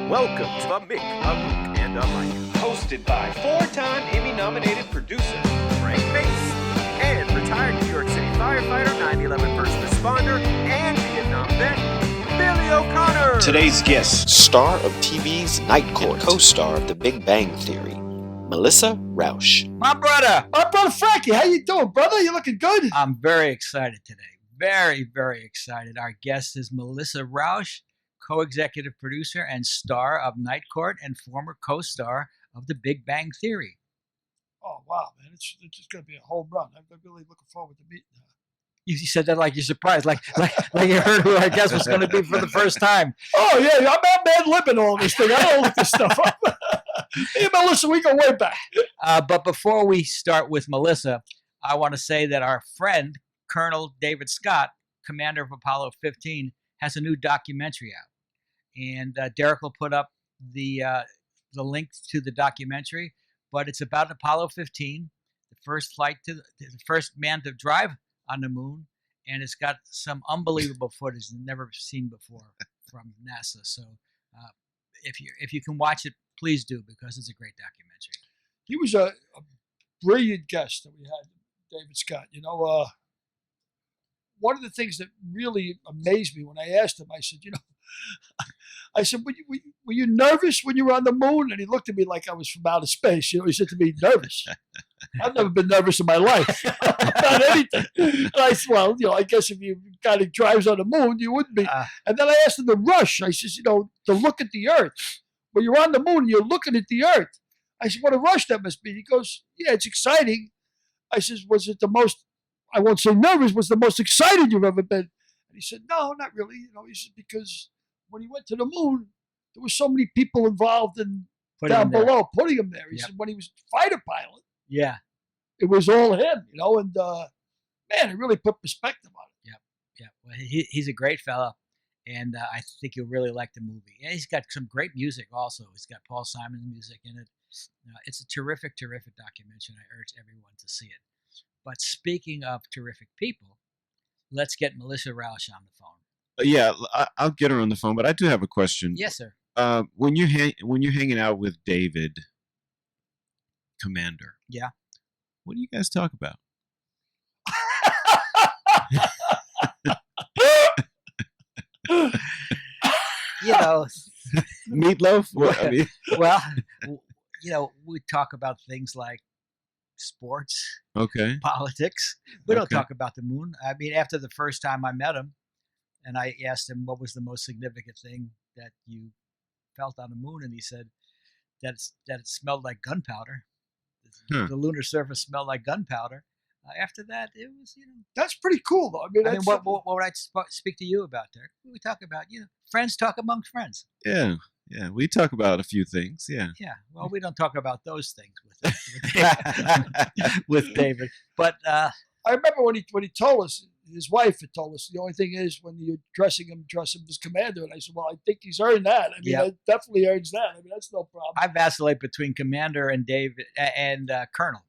Welcome to the Mick, a Mook, and a Mike. Hosted by four-time Emmy-nominated producer Frank Mace and retired New York City firefighter, 9/11 first responder, and Vietnam vet, Billy O'Connor. Today's guest, star of TV's Night Court, co-star of The Big Bang Theory, Melissa Roush. My brother Frankie, how you doing, brother? You looking good? I'm very excited today. Very, very excited. Our guest is Melissa Roush, co-executive producer and star of Night Court and former co-star of The Big Bang Theory. Oh, wow, man. It's just going to be a home run. I'm really looking forward to meeting her. You said that like you're surprised, like you heard who our guest was going to be for the first time. Oh, yeah, I'm mad-libbing all this thing. I don't look this stuff up. Hey, Melissa, we go way back. But before we start with Melissa, I want to say that our friend, Colonel David Scott, commander of Apollo 15, has a new documentary out. And Derek will put up the link to the documentary, but it's about Apollo 15, the first first man to drive on the moon, and it's got some unbelievable footage never seen before from NASA. So if you can watch it, please do, because it's a great documentary. He was a brilliant guest that we had, David Scott. You know, one of the things that really amazed me when I asked him, I said, were you nervous when you were on the moon? And he looked at me like I was from outer space. He said to me, nervous? I've never been nervous in my life about anything. And I said, well, I guess if you kind of drives on the moon, you wouldn't be. And then I asked him the rush. I said, to look at the Earth. When you're on the moon and you're looking at the Earth. I said, what a rush that must be. He goes, yeah, it's exciting. I said, was it the most, I won't say nervous, was the most excited you've ever been? And he said, no, not really. He said, because when he went to the moon, there were so many people involved in down below, putting him there. He said, when he was a fighter pilot, it was all him, and man, it really put perspective on it. Yeah. Well, he's a great fella, and I think you'll really like the movie. And he's got some great music also. He's got Paul Simon's music in it. It's a terrific, terrific documentary. I urge everyone to see it. But speaking of terrific people, let's get Melissa Roush on the phone. Yeah, I'll get her on the phone, but I do have a question. Yes, sir. When you're hanging out with David, Commander. Yeah. What do you guys talk about? Meatloaf? We talk about things like sports, politics. We don't talk about the moon. I mean, after the first time I met him, and I asked him what was the most significant thing that you felt on the moon, and he said that it smelled like gunpowder. The lunar surface smelled like gunpowder. After that, it was, That's pretty cool, though. I mean, what would I speak to you about, Derek? We talk about, friends talk amongst friends. Yeah, we talk about a few things, yeah. Yeah, well, we don't talk about those things with David. But I remember when he told us, his wife had told us, the only thing is when you're dress him as commander. And I said, well, I think he's earned that. I mean, it definitely earns that. I mean, that's no problem. I vacillate between commander and David and colonel.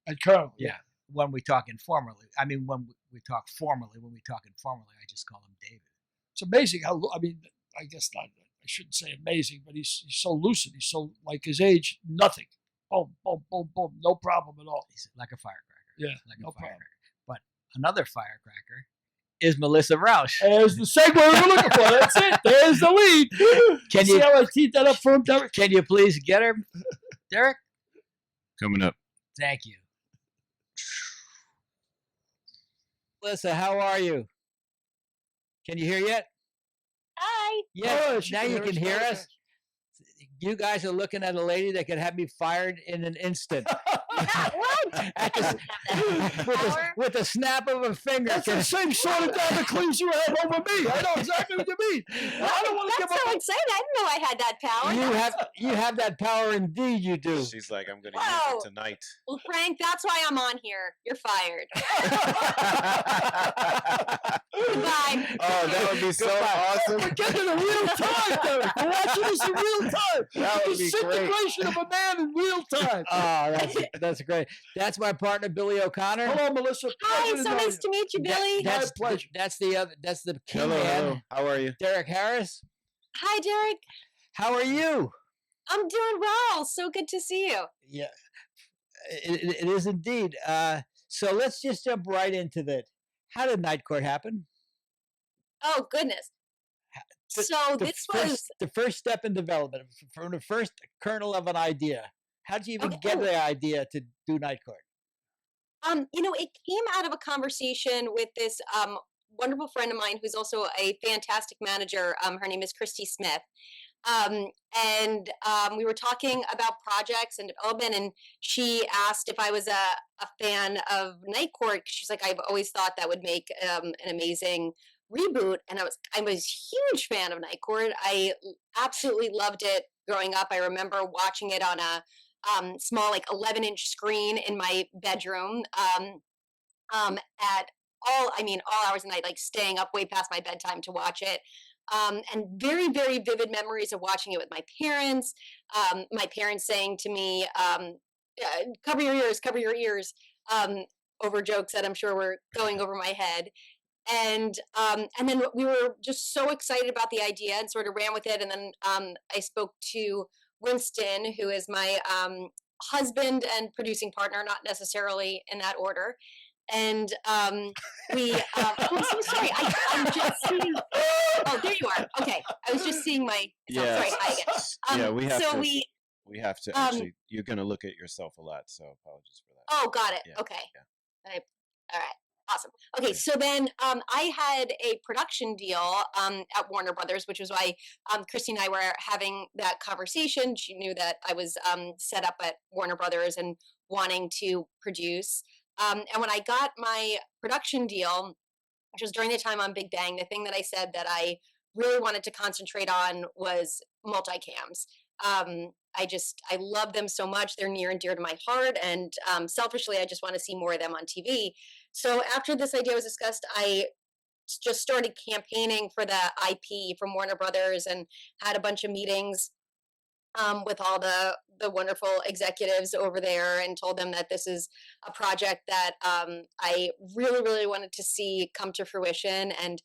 And colonel, yeah. When we talk informally. I mean, when we talk formally, I just call him David. It's amazing how, I guess not, I shouldn't say amazing, but he's so lucid. He's so, like his age, nothing. Boom, boom, boom, boom. No problem at all. He's like a firecracker. Yeah, like no problem. But another firecracker is Melissa Roush. There's the segue we were looking for. That's it. There's the lead. Can you see how I teed that up for him, Derek? Can you please get her, Derek? Coming up. Thank you. Melissa, how are you? Can you hear yet? Hi. Yes, now you can hear us. You guys are looking at a lady that could have me fired in an instant. with a snap of a finger. That's the same sort of Damocles you have over me. I know exactly what you mean. I don't want to give up. That's so exciting. I didn't know I had that power. You have that power, indeed you do. She's like, I'm going to use it tonight. Well, Frank, that's why I'm on here. You're fired. Goodbye. Oh, that would be so awesome. We're getting in real time, Derek. We're watching this in real time. That would be disintegration of a man in real time. Oh, that's great. That's my partner, Billy O'Connor. Hello, Melissa. Hi, so nice to meet you, Billy. That's pleasure. That's the key man. Hello. How are you? Derek Harris. Hi, Derek. How are you? I'm doing well. So good to see you. Yeah, it is indeed. So let's just jump right into that. How did Night Court happen? Oh goodness. The- So The this was the first step in development, from the first kernel of an idea. How did you even okay. get the idea to do Night Court? It came out of a conversation with this wonderful friend of mine who's also a fantastic manager. Her name is Christy Smith. And we were talking about projects and development, and she asked if I was a fan of Night Court. She's like, I've always thought that would make an amazing reboot, and I was a huge fan of Night Court. I absolutely loved it growing up. I remember watching it on a small, like 11-inch screen in my bedroom at all hours of the night, like staying up way past my bedtime to watch it. And very, very vivid memories of watching it with my parents. My parents saying to me, cover your ears, over jokes that I'm sure were going over my head. And then we were just so excited about the idea and sort of ran with it. And then I spoke to Winston, who is my husband and producing partner, not necessarily in that order. And we, oh, I'm so sorry. I'm just seeing, oh, there you are. Okay. I was just seeing my, Yeah. sorry, hi again. Yeah, we have so to. we, We have to actually. You're going to look at yourself a lot, so apologies for that. oh, got it. Yeah, Okay. yeah. All right. Awesome. Okay, Yeah. so then I had a production deal at Warner Brothers, which was why Christy and I were having that conversation. She knew that I was set up at Warner Brothers and wanting to produce. And when I got my production deal, which was during the time on Big Bang, the thing that I said that I really wanted to concentrate on was multicams. I love them so much. They're near and dear to my heart. And selfishly, I just want to see more of them on TV. So after this idea was discussed, I just started campaigning for the IP from Warner Brothers and had a bunch of meetings with all the wonderful executives over there and told them that this is a project that I really, really wanted to see come to fruition. And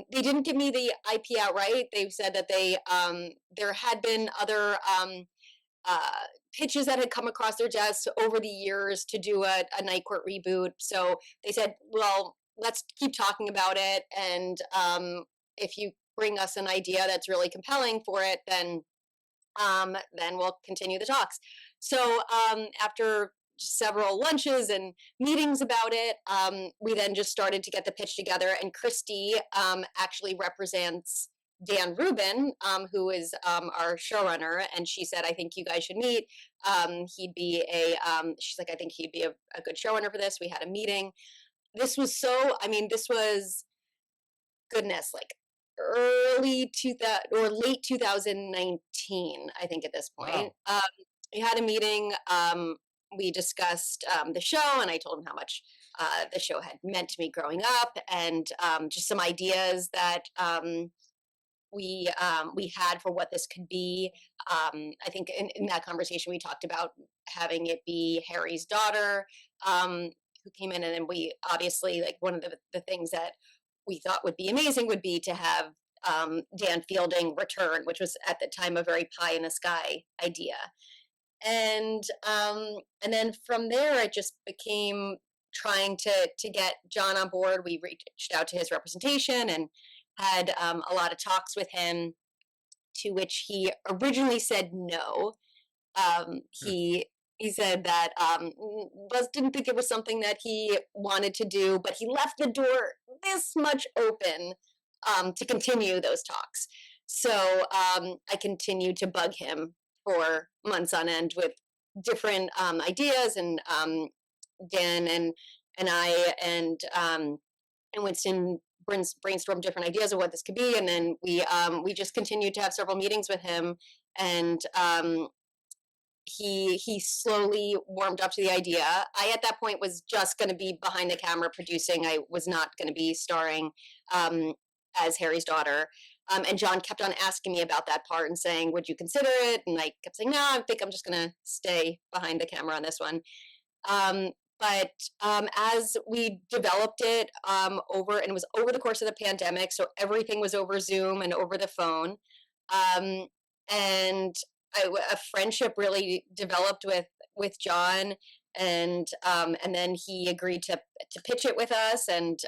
they didn't give me the IP outright. They said that there had been other pitches that had come across their desks over the years to do a Night Court reboot. So they said, well, let's keep talking about it. And if you bring us an idea that's really compelling for it, then we'll continue the talks. So after several lunches and meetings about it, we then just started to get the pitch together. And Christy actually represents Dan Rubin, who is our showrunner, and she said, "I think you guys should meet. She's like, I think he'd be a good showrunner for this." We had a meeting. This was goodness, like early 2000 or late 2019, I think at this point. Wow. We had a meeting. We discussed the show, and I told him how much the show had meant to me growing up, and just some ideas that we had for what this could be. I think in that conversation we talked about having it be Harry's daughter who came in, and then we obviously, like, one of the things that we thought would be amazing would be to have Dan Fielding return, which was at the time a very pie in the sky idea. And then from there, it just became trying to get John on board. We reached out to his representation and had a lot of talks with him, to which he originally said no. He said that didn't think it was something that he wanted to do, but he left the door this much open to continue those talks. So I continued to bug him for months on end with different ideas, and Dan and I and Winston brainstormed different ideas of what this could be, and then we just continued to have several meetings with him, and he slowly warmed up to the idea. I at that point was just going to be behind the camera producing. I was not going to be starring as Harry's daughter. And John kept on asking me about that part and saying, would you consider it? And I kept saying, no, I think I'm just going to stay behind the camera on this one. But as we developed it and it was over the course of the pandemic, so everything was over Zoom and over the phone, and a friendship really developed with John, and then he agreed to pitch it with us, and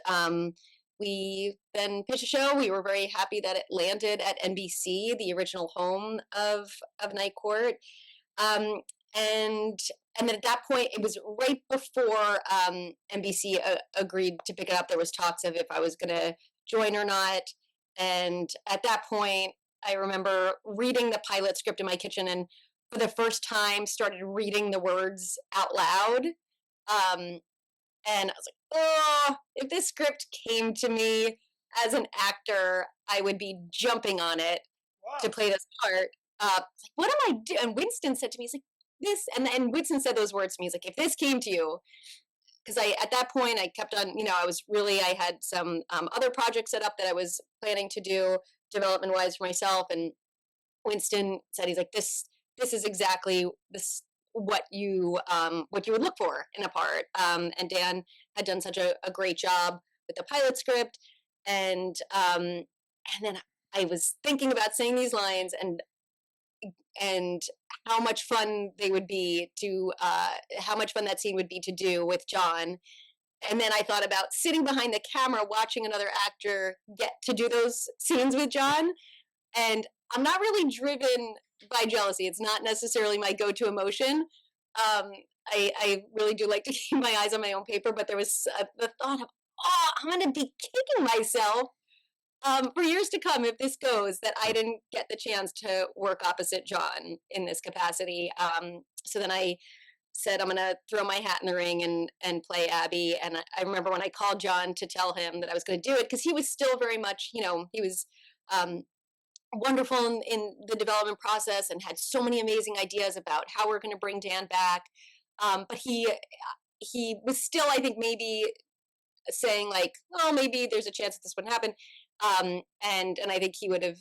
we then pitched a show. We were very happy that it landed at NBC, the original home of Night Court, and then at that point, it was right before NBC agreed to pick it up. There was talks of if I was going to join or not, and at that point, I remember reading the pilot script in my kitchen, and for the first time, started reading the words out loud. And I was like, oh, if this script came to me as an actor, I would be jumping on it to play this part. Like, what am I doing? And Winston said to me, he's like, this, and Winston said those words to me. He's like, if this came to you, because at that point, I kept on, I had some other projects set up that I was planning to do development-wise for myself. And Winston said, he's like, this is exactly what you would look for in a part. And Dan had done such a great job with the pilot script, and then I was thinking about saying these lines and how much fun they would be to how much fun that scene would be to do with John. And then I thought about sitting behind the camera watching another actor get to do those scenes with John. And I'm not really driven by jealousy. It's not necessarily my go-to emotion. I really do like to keep my eyes on my own paper, but there was the thought of, oh, I'm going to be kicking myself for years to come if this goes, that I didn't get the chance to work opposite John in this capacity. So then I said, I'm going to throw my hat in the ring and play Abby. And I remember when I called John to tell him that I was going to do it, because he was still very much, he was wonderful in the development process and had so many amazing ideas about how we're going to bring Dan back. But he was still, I think, maybe saying like, oh, maybe there's a chance that this wouldn't happen. And I think he would have,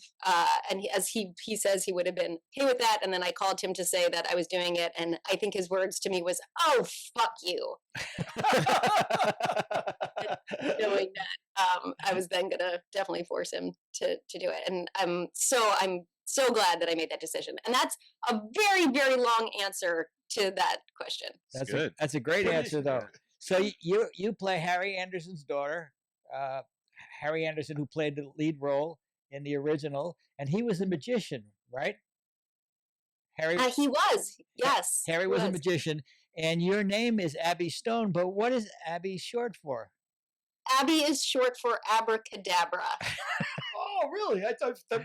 as he says, he would have been okay with that. And then I called him to say that I was doing it. And I think his words to me was, oh, fuck you. Knowing that, I was then going to definitely force him to do it. And I'm so glad that I made that decision. And that's a very, very long answer to that question. That's good. That's a great answer, though. So you play Harry Anderson's daughter, Harry Anderson, who played the lead role in the original, and he was a magician, right? Harry. He was, yes. Harry was a magician, and your name is Abby Stone, but what is Abby short for? Abby is short for abracadabra. Oh, really? I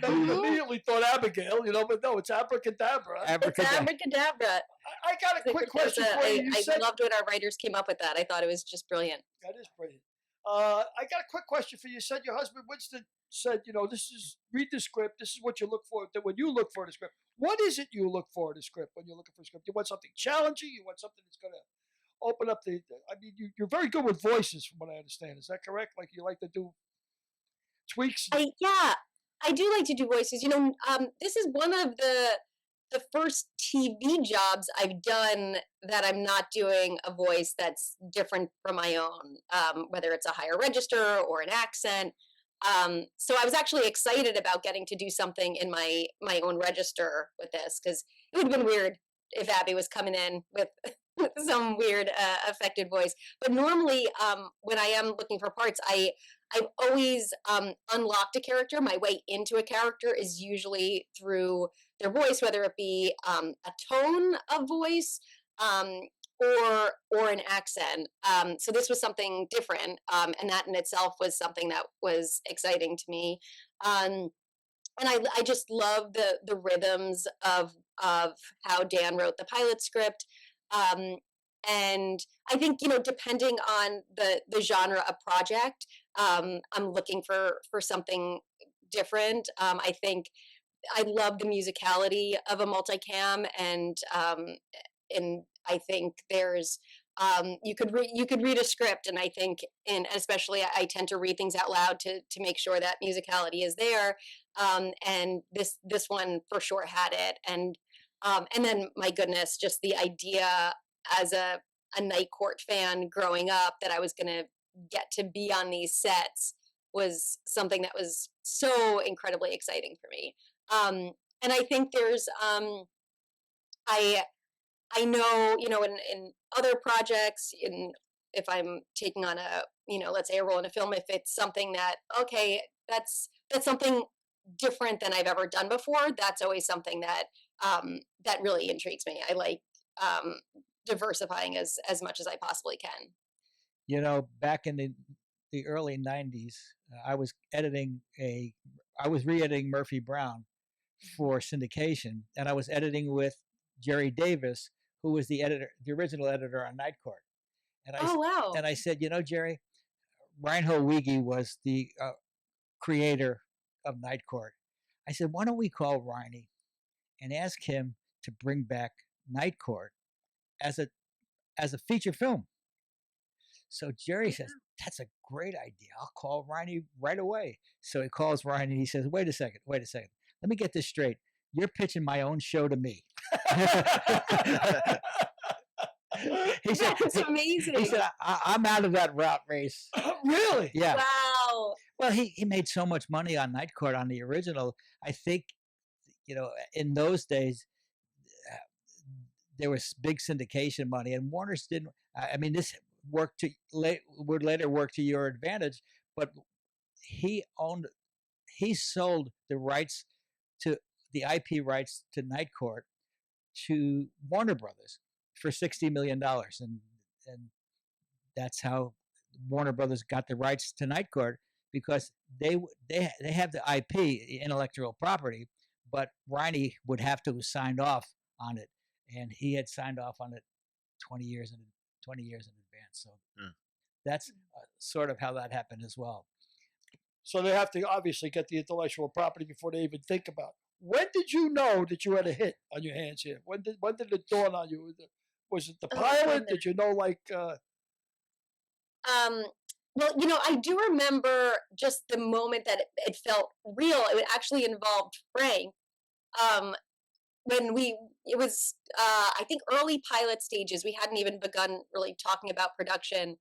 immediately thought Abigail, but no, it's abracadabra. It's abracadabra. I got a quick question for you. I loved when our writers came up with that. I thought it was just brilliant. That is brilliant. I got a quick question for you. You said your husband Winston said, read the script. This is what you look for. When you look for the script, what is it you look for in a script when you're looking for a script? You want something challenging? You want something that's going to open up you're very good with voices, from what I understand. Is that correct? Like you like to do tweaks? Yeah, I do like to do voices. This is one of the first TV jobs I've done that I'm not doing a voice that's different from my own, whether it's a higher register or an accent. So I was actually excited about getting to do something in my own register with this, because it would have been weird if Abby was coming in with some weird affected voice. But normally, when I am looking for parts, I've always unlocked a character. My way into a character is usually through their voice, whether it be a tone of voice or an accent. So this was something different, and that in itself was something that was exciting to me. And I just love the rhythms of how Dan wrote the pilot script. And I think, depending on the genre of project, I'm looking for something different. I think I love the musicality of a multicam, and I think there's you could read a script, and I think, and especially I tend to read things out loud to make sure that musicality is there. And this one for sure had it, and then my goodness, just the idea as a Night Court fan growing up that I was going to get to be on these sets was something that was so incredibly exciting for me. And I think there's I know, in other projects, if I'm taking on a, let's say a role in a film, if it's something that, okay, that's something different than I've ever done before, that's always something that that really intrigues me. I like diversifying as much as I possibly can. Back in the early 90s, I was re-editing Murphy Brown for syndication, and I was editing with Jerry Davis, who was the original editor on Night Court. And wow. And I said, Jerry, Reinhold Wiege was the creator of Night Court. I said, why don't we call Reine and ask him to bring back Night Court as a feature film? So Jerry says, that's a great idea. I'll call Reine right away. So he calls Reine and he says, wait a second. Let me get this straight. You're pitching my own show to me. He said, that's amazing. He said, I'm out of that route race. Really? Yeah. Wow. Well, he made so much money on Night Court on the original. I think, in those days, there was big syndication money, and Warner's didn't. I mean, this would later work to your advantage, but he sold the rights to the IP rights to Night Court to Warner Brothers for $60 million, and that's how Warner Brothers got the rights to Night Court, because they have the IP, the intellectual property, but Reine would have to have signed off on it, and he had signed off on it 20 years in advance. So that's sort of how that happened as well. So they have to obviously get the intellectual property before they even think about it. When did you know that you had a hit on your hands here? When did it dawn on you? Was it the pilot? Did you know, like? Well, I do remember just the moment that it felt real. It actually involved Frank. When it was, I think, early pilot stages. We hadn't even begun really talking about production,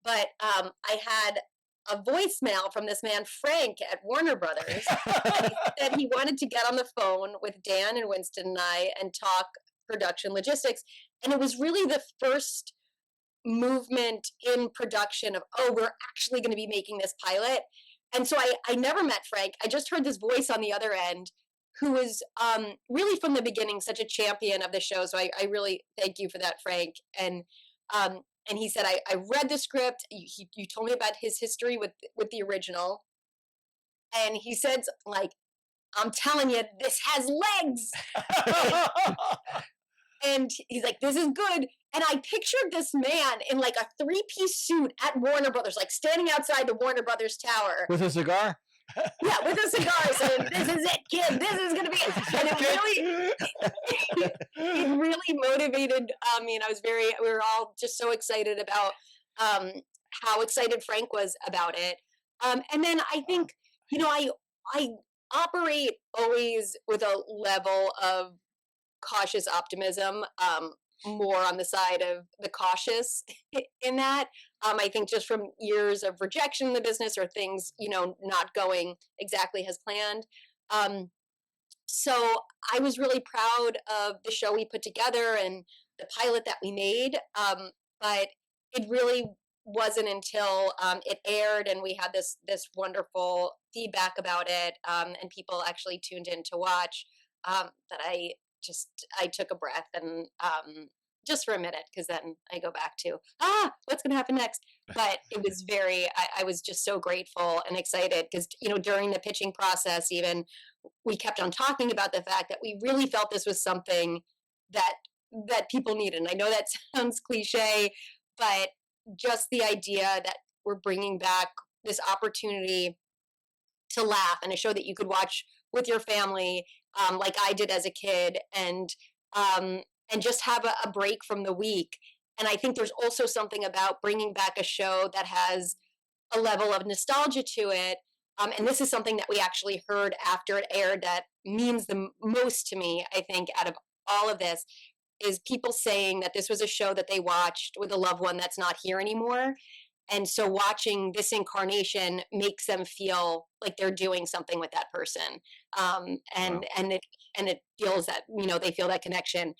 but I had a voicemail from this man, Frank, at Warner Brothers. He said he wanted to get on the phone with Dan and Winston and I and talk production logistics. And it was really the first movement in production of, we're actually going to be making this pilot. And so I never met Frank. I just heard this voice on the other end who was really from the beginning such a champion of the show. So I really thank you for that, Frank. And he said, I read the script. You told me about his history with the original. And he said, like, I'm telling you, this has legs. And he's like, this is good. And I pictured this man in like a 3-piece suit at Warner Brothers, like standing outside the Warner Brothers tower. With a cigar? Yeah, with a cigar saying, this is it, kid. This is going to be it. And it really motivated me. And we were all just so excited about how excited Frank was about it. And then I think, I operate always with a level of cautious optimism, more on the side of the cautious in that. I think just from years of rejection in the business or things, not going exactly as planned. So I was really proud of the show we put together and the pilot that we made. But it really wasn't until it aired and we had this wonderful feedback about it, and people actually tuned in to watch, that I took a breath and just for a minute, because then I go back to, what's going to happen next? But it was I was just so grateful and excited because, during the pitching process, even we kept on talking about the fact that we really felt this was something that people needed. And I know that sounds cliche, but just the idea that we're bringing back this opportunity to laugh and a show that you could watch with your family, like I did as a kid, and just have a break from the week. And I think there's also something about bringing back a show that has a level of nostalgia to it. And this is something that we actually heard after it aired that means the most to me, I think, out of all of this, is people saying that this was a show that they watched with a loved one that's not here anymore. And so watching this incarnation makes them feel like they're doing something with that person. And it feels that, they feel that connection,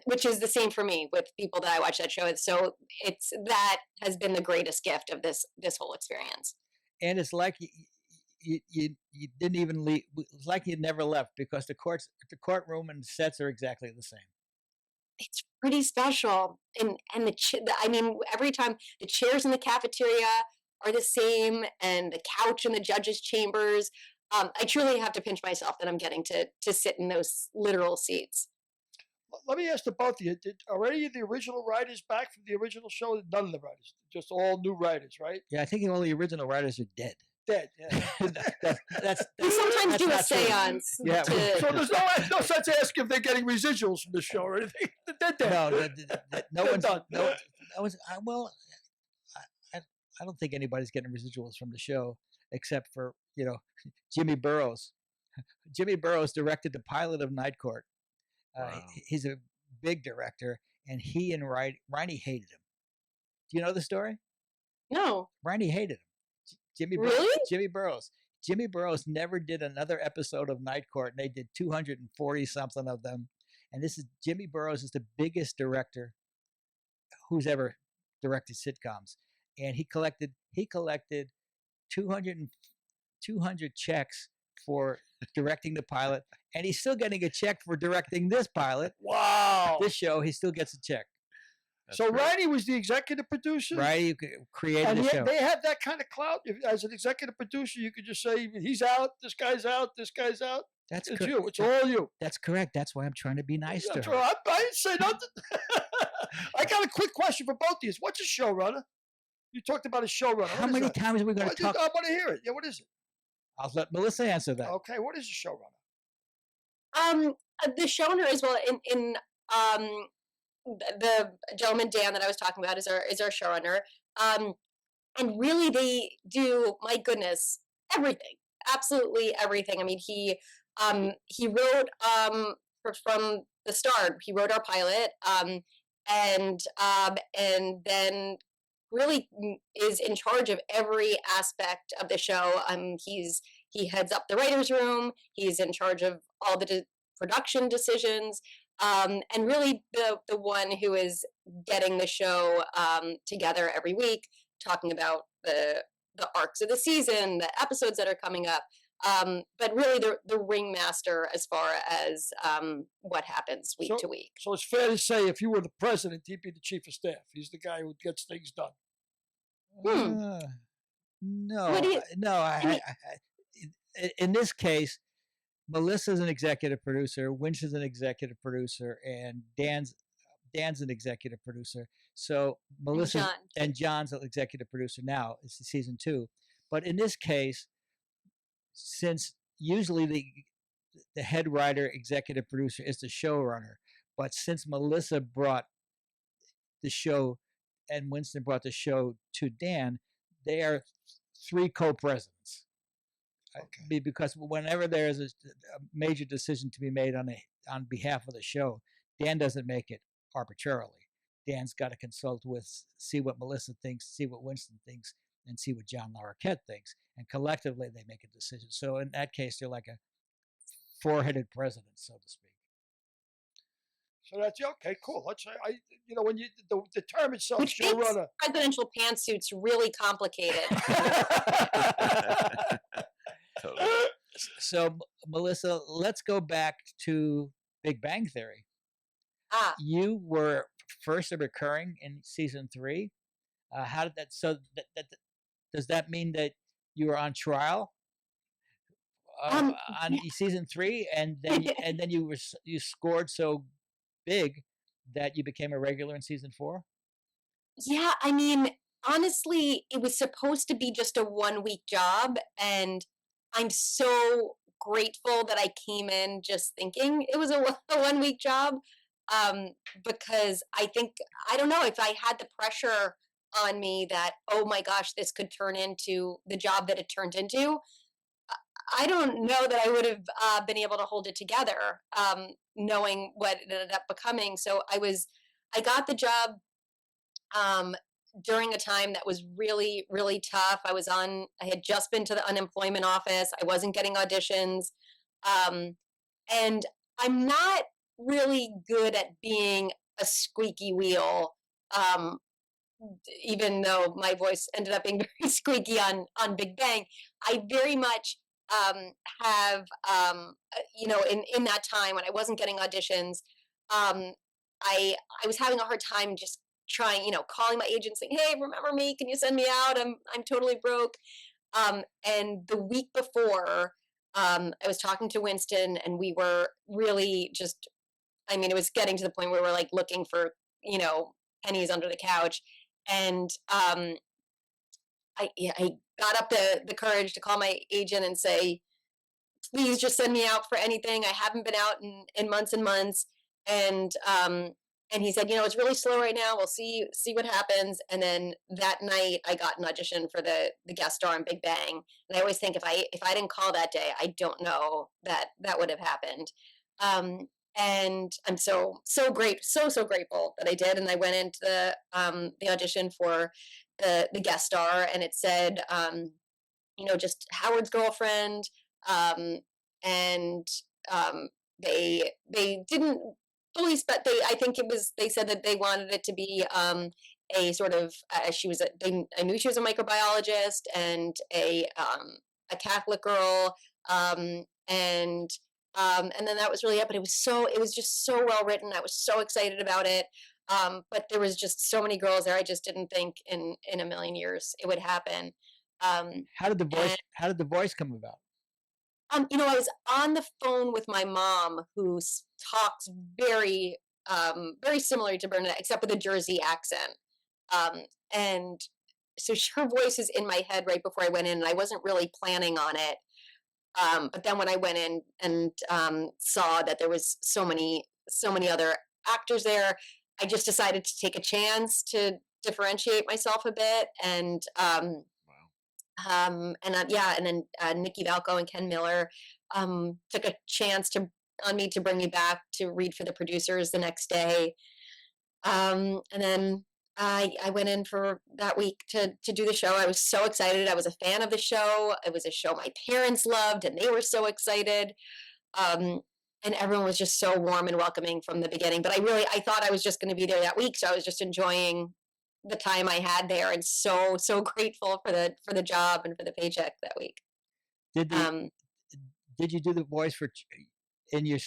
which is the same for me with people that I watch that show with. So that has been the greatest gift of this whole experience. And it's like you didn't even leave. It's like you never left, because the courtroom and sets are exactly the same. It's pretty special, and every time the chairs in the cafeteria are the same, and the couch in the judges' chambers. I truly have to pinch myself that I'm getting to sit in those literal seats. Let me ask the both of you: are any of the original writers back from the original show? None of the writers, just all new writers, right? Yeah, I think all the original writers are dead. Dead. Yeah. We sometimes do a seance. Yeah. So there's no sense asking if they're getting residuals from the show or anything. They're dead. No one's done. No one's. Well, I don't think anybody's getting residuals from the show except for Jimmy Burrows. Jimmy Burrows directed the pilot of Night Court. Wow. He's a big director, and he and Riney hated him. Do you know the story? No. Riney hated him. Jimmy Burrows. Jimmy Burrows never did another episode of Night Court, and they did 240 something of them. And Jimmy Burrows is the biggest director who's ever directed sitcoms, and he collected 200 checks for directing the pilot, and he's still getting a check for directing this pilot. Wow! This show, he still gets a check. So Riney was the executive producer. Riney created the show. They have that kind of clout. As an executive producer, you could just say, "He's out. This guy's out. This guy's out." It's you. It's all you. That's correct. That's why I'm trying to be nice to her. I didn't say nothing. I got a quick question for both of you. What's a showrunner? You talked about a showrunner. How many times are we going to talk? I want to hear it. Yeah, what is it? I'll let Melissa answer that. Okay, what is a showrunner? The showrunner as well in the gentleman Dan that I was talking about is our showrunner. And really they do, my goodness, everything. Absolutely everything. I mean, he wrote from the start. He wrote our pilot, and then really is in charge of every aspect of the show. He heads up the writers' room. He's in charge of all the production decisions, and really the one who is getting the show together every week, talking about the arcs of the season, the episodes that are coming up. But really the ringmaster as far as what happens week to week. So it's fair to say if you were the president, he'd be the chief of staff. He's the guy who gets things done. In this case, Melissa's an executive producer, Winston's an executive producer, and Dan's an executive producer. So Melissa and John's an executive producer now. It's season 2. But in this case, since usually the head writer, executive producer is the showrunner, but since Melissa brought the show and Winston brought the show to Dan, they are 3 co-presidents. Okay. Because whenever there is a major decision to be made on behalf of the show, Dan doesn't make it arbitrarily. Dan's got to consult with, see what Melissa thinks, see what Winston thinks, and see what John Larroquette thinks. And collectively, they make a decision. So in that case, they're like a 4-headed president, so to speak. So that's okay, cool. Let's say when you the term itself, which makes presidential pantsuits really complicated. Totally. So Melissa, let's go back to Big Bang Theory. You were first recurring in season 3. How did that? So does that mean that you were on trial on season 3, and then you scored so big that you became a regular in season 4? Yeah, I mean, honestly, it was supposed to be just a 1-week job, and I'm so grateful that I came in just thinking it was a 1-week job, because I don't know, if I had the pressure on me that, oh my gosh, this could turn into the job that it turned into, I don't know that I would have been able to hold it together, knowing what it ended up becoming. So I got the job during a time that was really, really tough. I had just been to the unemployment office. I wasn't getting auditions. And I'm not really good at being a squeaky wheel. Even though my voice ended up being very squeaky on Big Bang, I very much have, in that time when I wasn't getting auditions, I was having a hard time just trying, calling my agent saying, "Hey, remember me? Can you send me out? I'm totally broke." And the week before, I was talking to Winston, and we were really just, it was getting to the point where we were like looking for, pennies under the couch. And I got up the courage to call my agent and say, "Please just send me out for anything. I haven't been out in months and months." And he said, "It's really slow right now. We'll see what happens." And then that night I got an audition for the guest star on Big Bang. And I always think if I didn't call that day, I don't know that would have happened. And I'm so grateful that I did. And I went into the audition for the guest star, and it said, just Howard's girlfriend. And they didn't fully, but I think they said that they wanted it to be a sort of, I knew she was a microbiologist and a Catholic girl. And then that was really it. But it was just so well written. I was so excited about it. But there was just so many girls there. I just didn't think in a million years it would happen. How did the voice come about? I was on the phone with my mom, who talks very, very similar to Bernadette, except with a Jersey accent. And so her voice is in my head right before I went in, and I wasn't really planning on it. But then when I went in and saw that there was so many other actors there, I just decided to take a chance to differentiate myself a bit. And and then Nikki Valco and Ken Miller took a chance on me to bring me back to read for the producers the next day. And then I went in for that week to do the show. I was so excited. I was a fan of the show. It was a show my parents loved, and they were so excited. And everyone was just so warm and welcoming from the beginning. But I thought I was just going to be there that week, so I was just enjoying the time I had there, and so grateful for the job and for the paycheck that week. Did you do the voice when you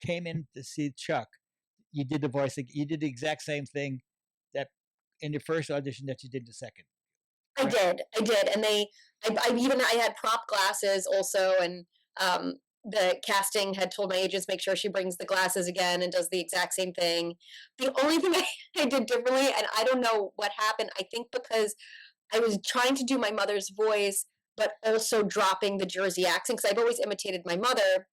came in to see Chuck? You did the voice. You did the exact same thing that in the first audition that you did the second. Right? I did, and I had prop glasses also, and the casting had told my agents make sure she brings the glasses again and does the exact same thing. The only thing I did differently, and I don't know what happened, I think because I was trying to do my mother's voice, but also dropping the Jersey accent, because I've always imitated my mother,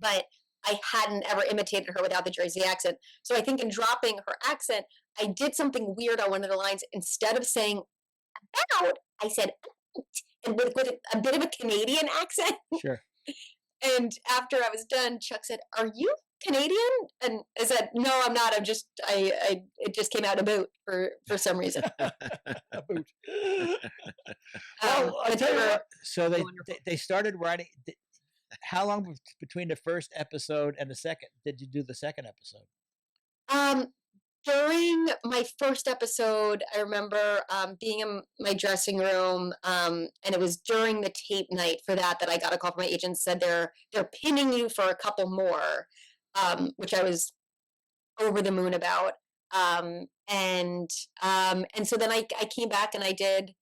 but I hadn't ever imitated her without the Jersey accent. So I think in dropping her accent, I did something weird on one of the lines. Instead of saying about, I said, and with a bit of a Canadian accent. Sure. And after I was done, Chuck said, "Are you Canadian?" And I said, "No, I'm not. I'm just, it just came out a boot for some reason." A boot. Well, I tell you what. So they started writing. How long between the first episode and the second did you do the second episode? During my first episode, I remember being in my dressing room, and it was during the tape night for that I got a call from my agent, said they're pinning you for a couple more, which I was over the moon about. And so then I came back and I did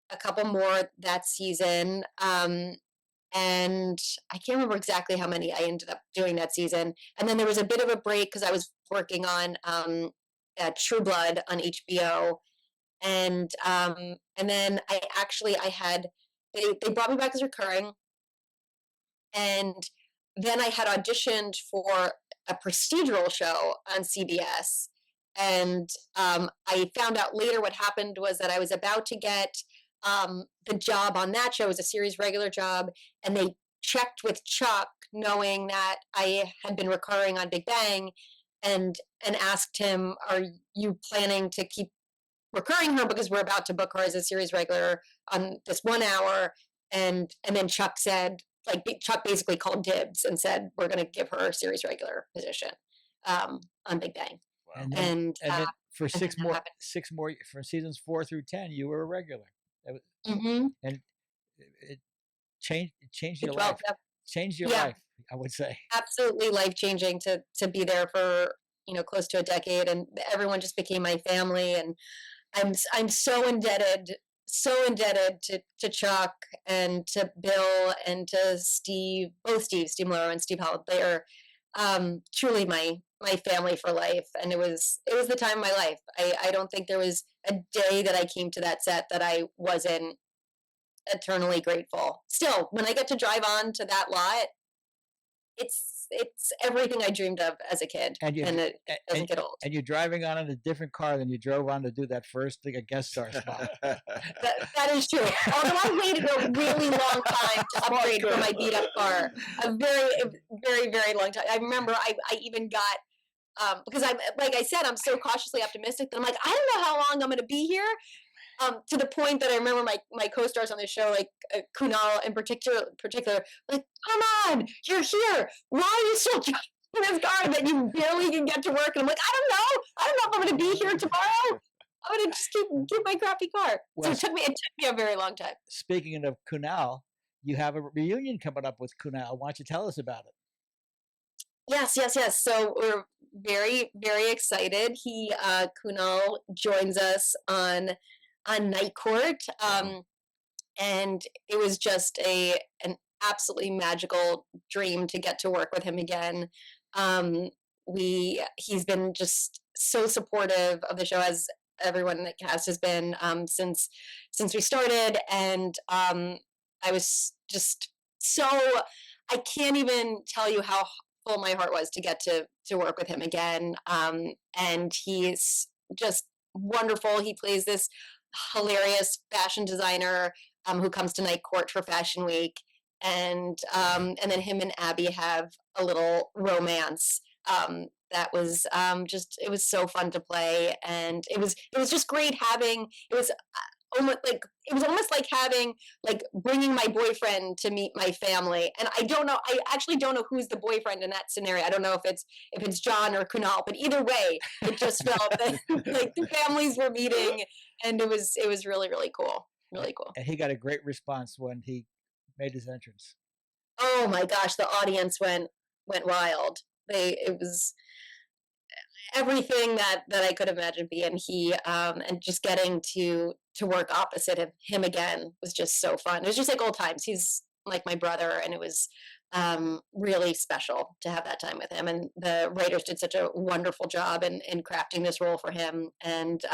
a couple more that season. And I can't remember exactly how many I ended up doing that season. And then there was a bit of a break because I was working on True Blood on HBO. And then I had, they brought me back as recurring. And then I had auditioned for a procedural show on CBS. And I found out later what happened was that I was about to get the job on that show as a series regular job, and they checked with Chuck knowing that I had been recurring on Big Bang, and asked him, "Are you planning to keep recurring her, because we're about to book her as a series regular on this 1 hour?" And then Chuck said, like, Chuck basically called dibs and said, "We're going to give her a series regular position on Big Bang." And And then for and six then that more, happened. for seasons 4 through 10, you were a regular. That was, Mhm. and it changed It your felt life. Changed your Yeah. life, I would say. Absolutely life changing to be there for, close to a decade, and everyone just became my family. And I'm so indebted to Chuck and to Bill and to Steve, both Steve Maloro and Steve Howell. They are truly my family for life, and it was the time of my life. I don't think there was a day that I came to that set that I wasn't eternally grateful. Still, when I get to drive on to that lot, it's everything I dreamed of as a kid, And you and it doesn't get old. and you're driving on in a different car than you drove on to do that first thing, a guest star spot. That is true. Although I waited a really long time to upgrade from my beat up car, a very, very, very long time. I remember I even got because I'm, like I said, I'm so cautiously optimistic that I'm like, I don't know how long I'm going to be here. To the point that I remember my co-stars on the show, like Kunal in particular, like, "Come on, you're here. Why are you still driving this car that you barely can get to work?" And I'm like, I don't know if I'm going to be here tomorrow. I'm going to just keep my crappy car. Well, So it took me a very long time. Speaking of Kunal, you have a reunion coming up with Kunal. Why don't you tell us about it? Yes. So we're very, very excited. Kunal joins us on Night Court. And it was just an absolutely magical dream to get to work with him again. He's been just so supportive of the show, as everyone in the cast has been, since we started. And I was just so, I can't even tell you how full my heart was to get to work with him again. And he's just wonderful. He plays this hilarious fashion designer who comes to Night Court for Fashion Week, and then him and Abby have a little romance that was it was so fun to play, and it was just great having. It was almost like having, like, bringing my boyfriend to meet my family. And I actually don't know who's the boyfriend in that scenario. I don't know if it's John or Kunal, but either way, it just felt that like the families were meeting, and it was really, really cool. Really cool. And he got a great response when he made his entrance. Oh my gosh, the audience went wild. It was everything that I could imagine being. He and just getting to work opposite of him again was just so fun. It was just like old times. He's like my brother, and it was really special to have that time with him. And the writers did such a wonderful job in crafting this role for him. And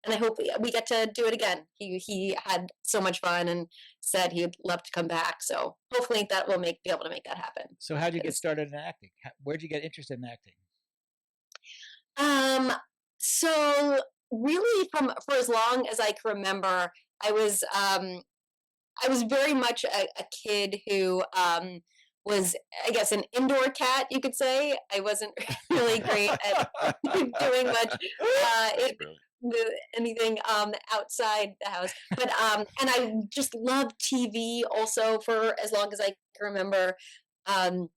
I hope we get to do it again. He had so much fun and said he'd love to come back. So hopefully that will be able to make that happen. So how did you get started in acting? Where'd you get interested in acting? So really for as long as I can remember, I was very much a kid who was, I guess, an indoor cat, you could say. I wasn't really great at doing much anything outside the house. But and I just loved TV also for as long as I can remember. And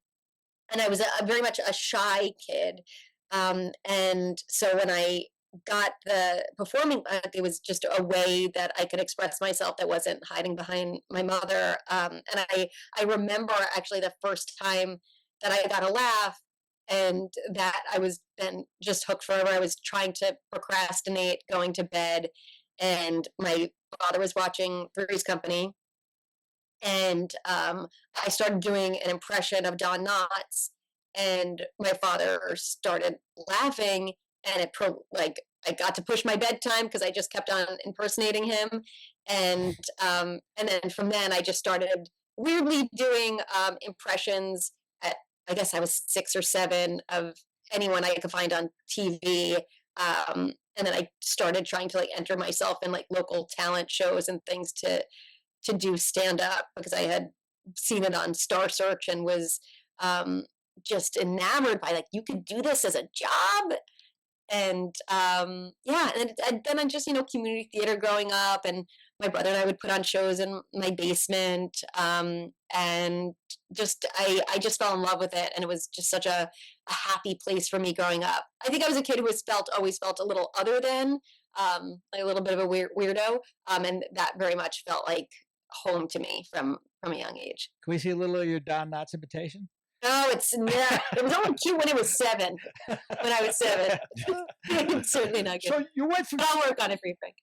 I was very much a shy kid. And so when I got the performing, it was just a way that I could express myself that wasn't hiding behind my mother. And I remember actually the first time that I got a laugh, and that I was then just hooked forever. I was trying to procrastinate going to bed, and my father was watching Three's Company, and I started doing an impression of Don Knotts, and my father started laughing, and I got to push my bedtime because I just kept on impersonating him, and then from then I just started weirdly doing impressions at, I guess I was 6 or 7, of anyone I could find on TV, and then I started trying to like enter myself in like local talent shows and things to do stand up, because I had seen it on Star Search and was just enamored by, like, you could do this as a job. And yeah, and then I just, community theater growing up, and my brother and I would put on shows in my basement, and just I just fell in love with it, and it was just such a happy place for me growing up. I think I was a kid who always felt a little other than, like a little bit of a weirdo, and that very much felt like home to me from a young age. Can we see a little of your Don Knotts imitation? No, it was only cute when it was 7. When I was 7, it's certainly not good. So you went from. I'll work on it for you, Frank.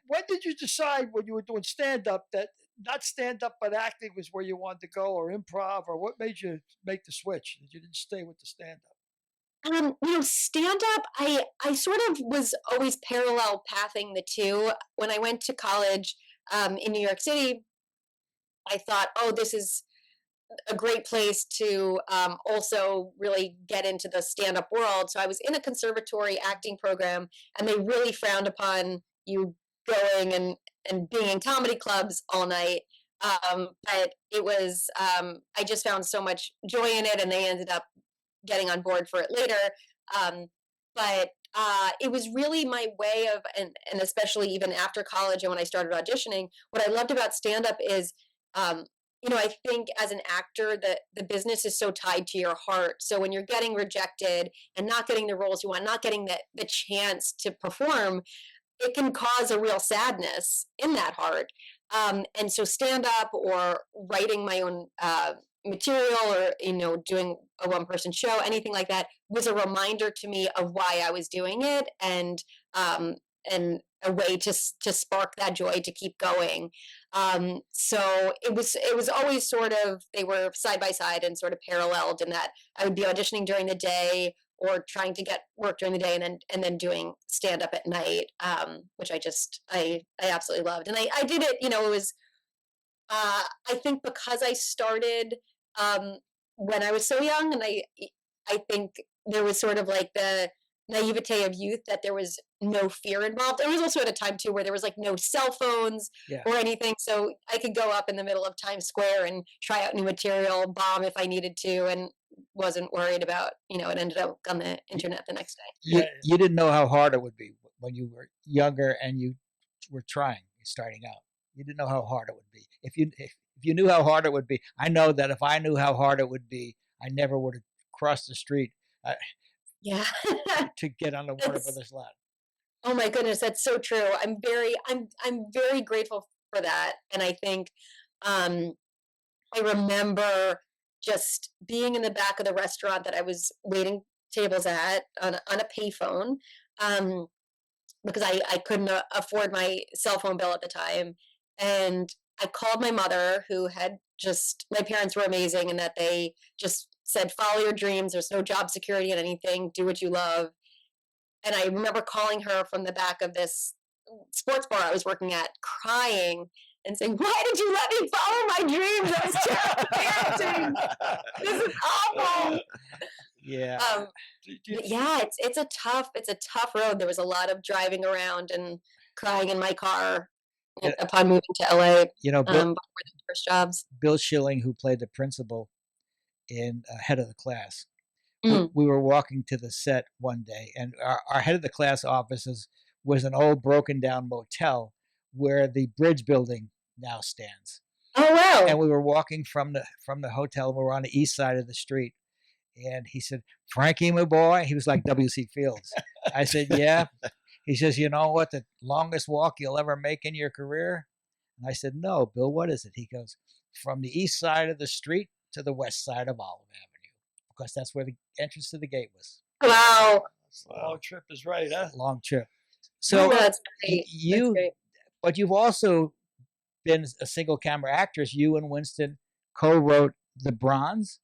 When did you decide when you were doing stand up that not stand up but acting was where you wanted to go, or improv, or what made you make the switch that you didn't stay with the stand up? Stand up, I sort of was always parallel pathing the two. When I went to college in New York City, I thought, oh, this is a great place to also really get into the stand-up world. So I was in a conservatory acting program, and they really frowned upon you going and being in comedy clubs all night. But it was, I just found so much joy in it, and they ended up getting on board for it later. But it was really my way of, and especially even after college and when I started auditioning, what I loved about stand-up is, I think as an actor, the business is so tied to your heart. So when you're getting rejected and not getting the roles you want, not getting the chance to perform, it can cause a real sadness in that heart. And so stand up or writing my own material, or doing a one-person show, anything like that, was a reminder to me of why I was doing it, and a way to spark that joy to keep going. So it was always sort of, they were side by side and sort of paralleled, in that I would be auditioning during the day or trying to get work during the day, and then doing stand up at night, which I absolutely loved. And I did it, it was, I think because I started when I was so young, and I think there was sort of like the naivete of youth, that there was no fear involved. It was also at a time too where there was like no cell phones or anything, so I could go up in the middle of Times Square and try out new material, bomb if I needed to, and wasn't worried about, it ended up on the internet the next day. You didn't know how hard it would be when you were younger and you were starting out. You didn't know how hard it would be. If you knew how hard it would be, I know that if I knew how hard it would be, I never would have crossed the street to get on the Warner Brothers lot. Oh my goodness, that's so true. I'm very grateful for that. And I think I remember just being in the back of the restaurant that I was waiting tables at on a payphone, because I couldn't afford my cell phone bill at the time. And I called my mother, who had my parents were amazing in that they just said, follow your dreams. There's no job security in anything. Do what you love. And I remember calling her from the back of this sports bar I was working at, crying and saying, why did you let me follow my dreams? I was terrible parenting. This is awful. Yeah. Yeah, it's a tough road. There was a lot of driving around and crying in my car upon moving to LA. Bill, before the first jobs. Bill Schilling, who played the principal in Head of the Class, we were walking to the set one day, and our Head of the Class offices was an old broken down motel where the Bridge building now stands. Oh wow! And we were walking from the hotel. We were on the east side of the street, and he said, "Frankie, my boy," he was like W.C. Fields. I said, "Yeah." He says, "You know what? The longest walk you'll ever make in your career?" And I said, "No, Bill. What is it?" He goes, "From the east side of the street to the west side of Olive Avenue, because that's where the entrance to the gate was." Wow. Long trip is right, huh? Long trip. So that's great. But you've also been a single camera actress. You and Winston co-wrote The Bronze,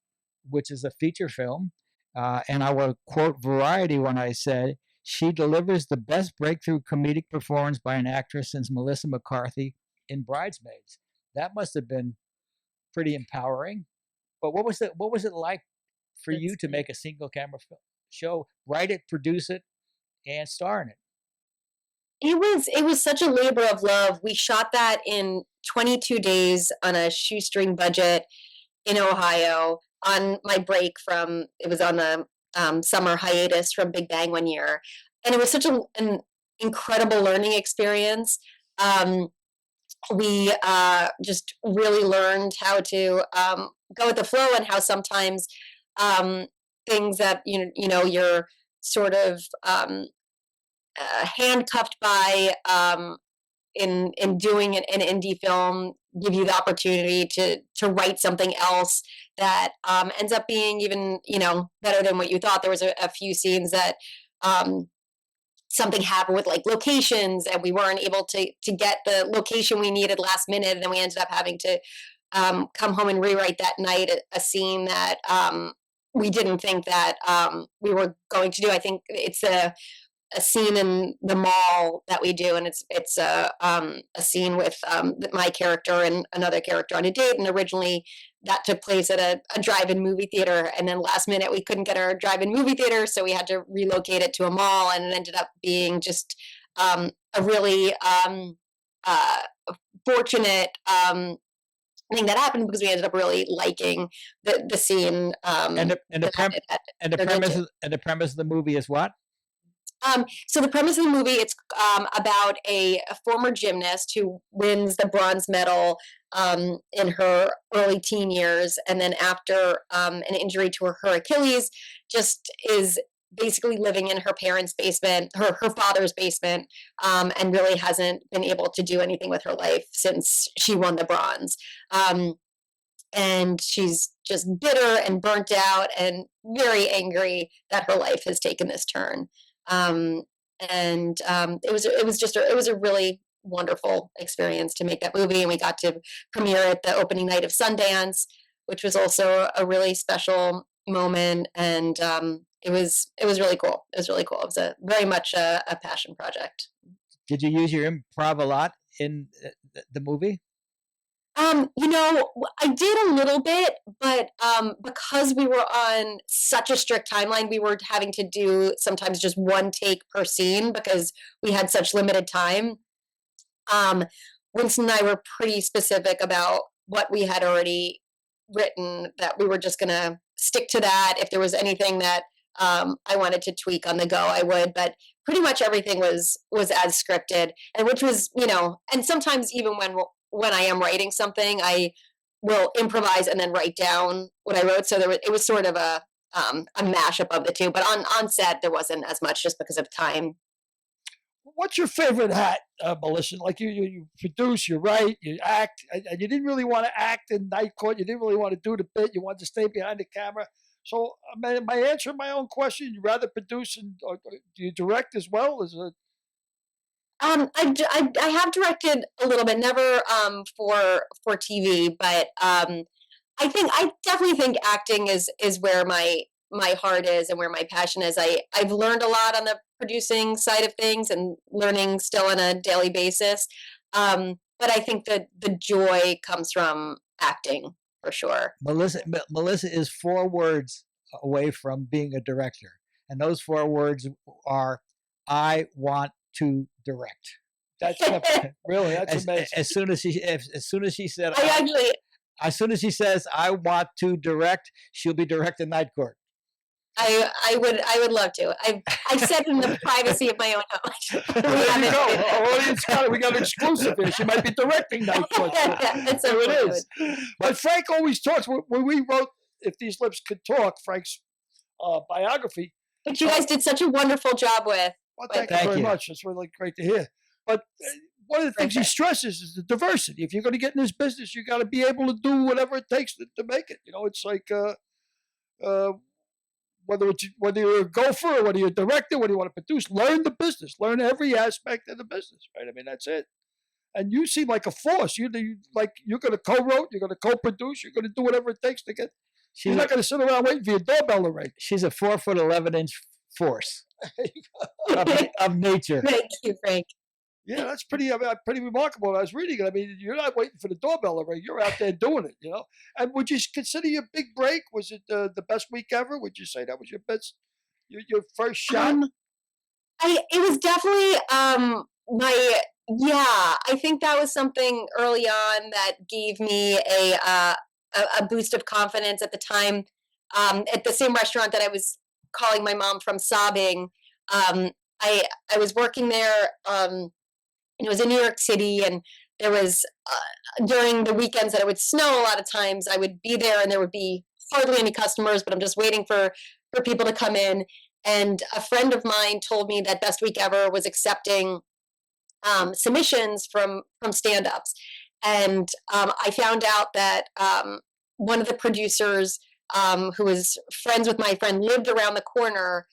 which is a feature film. And I will quote Variety when I say, she delivers the best breakthrough comedic performance by an actress since Melissa McCarthy in Bridesmaids. That must have been pretty empowering. But what was it like for you to make a single camera show, write it, produce it, and star in it? It was such a labor of love. We shot that in 22 days on a shoestring budget in Ohio. on my break from, it was on the summer hiatus from Big Bang one year. And it was such an incredible learning experience. We just really learned how to go with the flow, and how sometimes things that, you're sort of handcuffed by in doing an indie film, give you the opportunity to write something else that ends up being even better than what you thought. There was a few scenes that something happened with like locations, and we weren't able to get the location we needed last minute, and then we ended up having to come home and rewrite that night a scene that we didn't think that we were going to do. I think it's a scene in the mall that we do, and it's a scene with my character and another character on a date, and originally that took place at a drive-in movie theater, and then last minute we couldn't get our drive-in movie theater, so we had to relocate it to a mall, and it ended up being just a really fortunate thing that happened, because we ended up really liking the scene. And the premise of the movie is what? So the premise of the movie, it's about a former gymnast who wins the bronze medal in her early teen years, and then after an injury to her Achilles, just is basically living in her parents' basement, her father's basement, and really hasn't been able to do anything with her life since she won the bronze. And she's just bitter and burnt out and very angry that her life has taken this turn. It was a really wonderful experience to make that movie, and we got to premiere at the opening night of Sundance, which was also a really special moment, and it was really cool. It was really cool. It was very much a passion project. Did you use your improv a lot in the movie? I did a little bit, but because we were on such a strict timeline, we were having to do sometimes just one take per scene because we had such limited time. Winston and I were pretty specific about what we had already written, that we were just going to stick to that. If there was anything that I wanted to tweak on the go, I would, but pretty much everything was as scripted, and which was, and sometimes even when I am writing something, I will improvise and then write down what I wrote. So it was sort of a mashup of the two, but on set, there wasn't as much just because of time. What's your favorite hat, Melissa? Like you produce, you write, you act, and you didn't really want to act in Night Court. You didn't really want to do the bit. You wanted to stay behind the camera. So my answer, my own question, you rather produce or do you direct as well? Is it? I have directed a little bit, never for TV, but I definitely think acting is where my heart is and where my passion is. I've learned a lot on the producing side of things and learning still on a daily basis. But I think that the joy comes from acting for sure. Melissa is 4 words away from being a director, and those 4 words are, I want to direct. That's really, that's amazing. As soon as she said, as soon as she says, I want to direct, she'll be directing Night Court. I would love to. I've said it in the privacy of my own home. There you go. Our audience we got an exclusive here. She might be directing Night Court. That's so it is. But Frank always talks, when we wrote If These Lips Could Talk, Frank's biography. Which you guys did such a wonderful job with. Well, thank you very much. It's really great to hear. But one of the things he stresses is the diversity. If you're going to get in this business, you got to be able to do whatever it takes to make it. It's like whether you're a gopher or whether you're a director, whether you want to produce, learn the business, learn every aspect of the business. Right? I mean, that's it. And you seem like a force. You're going to co-wrote, you're going to co-produce, you're going to do whatever it takes to get. You're not going to sit around waiting for your doorbell to ring. She's a 4'11" force of nature. Thank you, Frank. Yeah, that's pretty remarkable. I was reading it. I mean, you're not waiting for the doorbell to ring. You're out there doing it, And would you consider your big break? Was it the best week ever? Would you say that was your best, your first shot? It was definitely I think that was something early on that gave me a a boost of confidence at the time. At the same restaurant that I was calling my mom from sobbing, I was working there. And it was in New York City, and there was during the weekends that it would snow a lot of times. I would be there, and there would be hardly any customers, but I'm just waiting for people to come in. And a friend of mine told me that Best Week Ever was accepting submissions from stand-ups, and I found out that one of the producers, who was friends with my friend, lived around the corner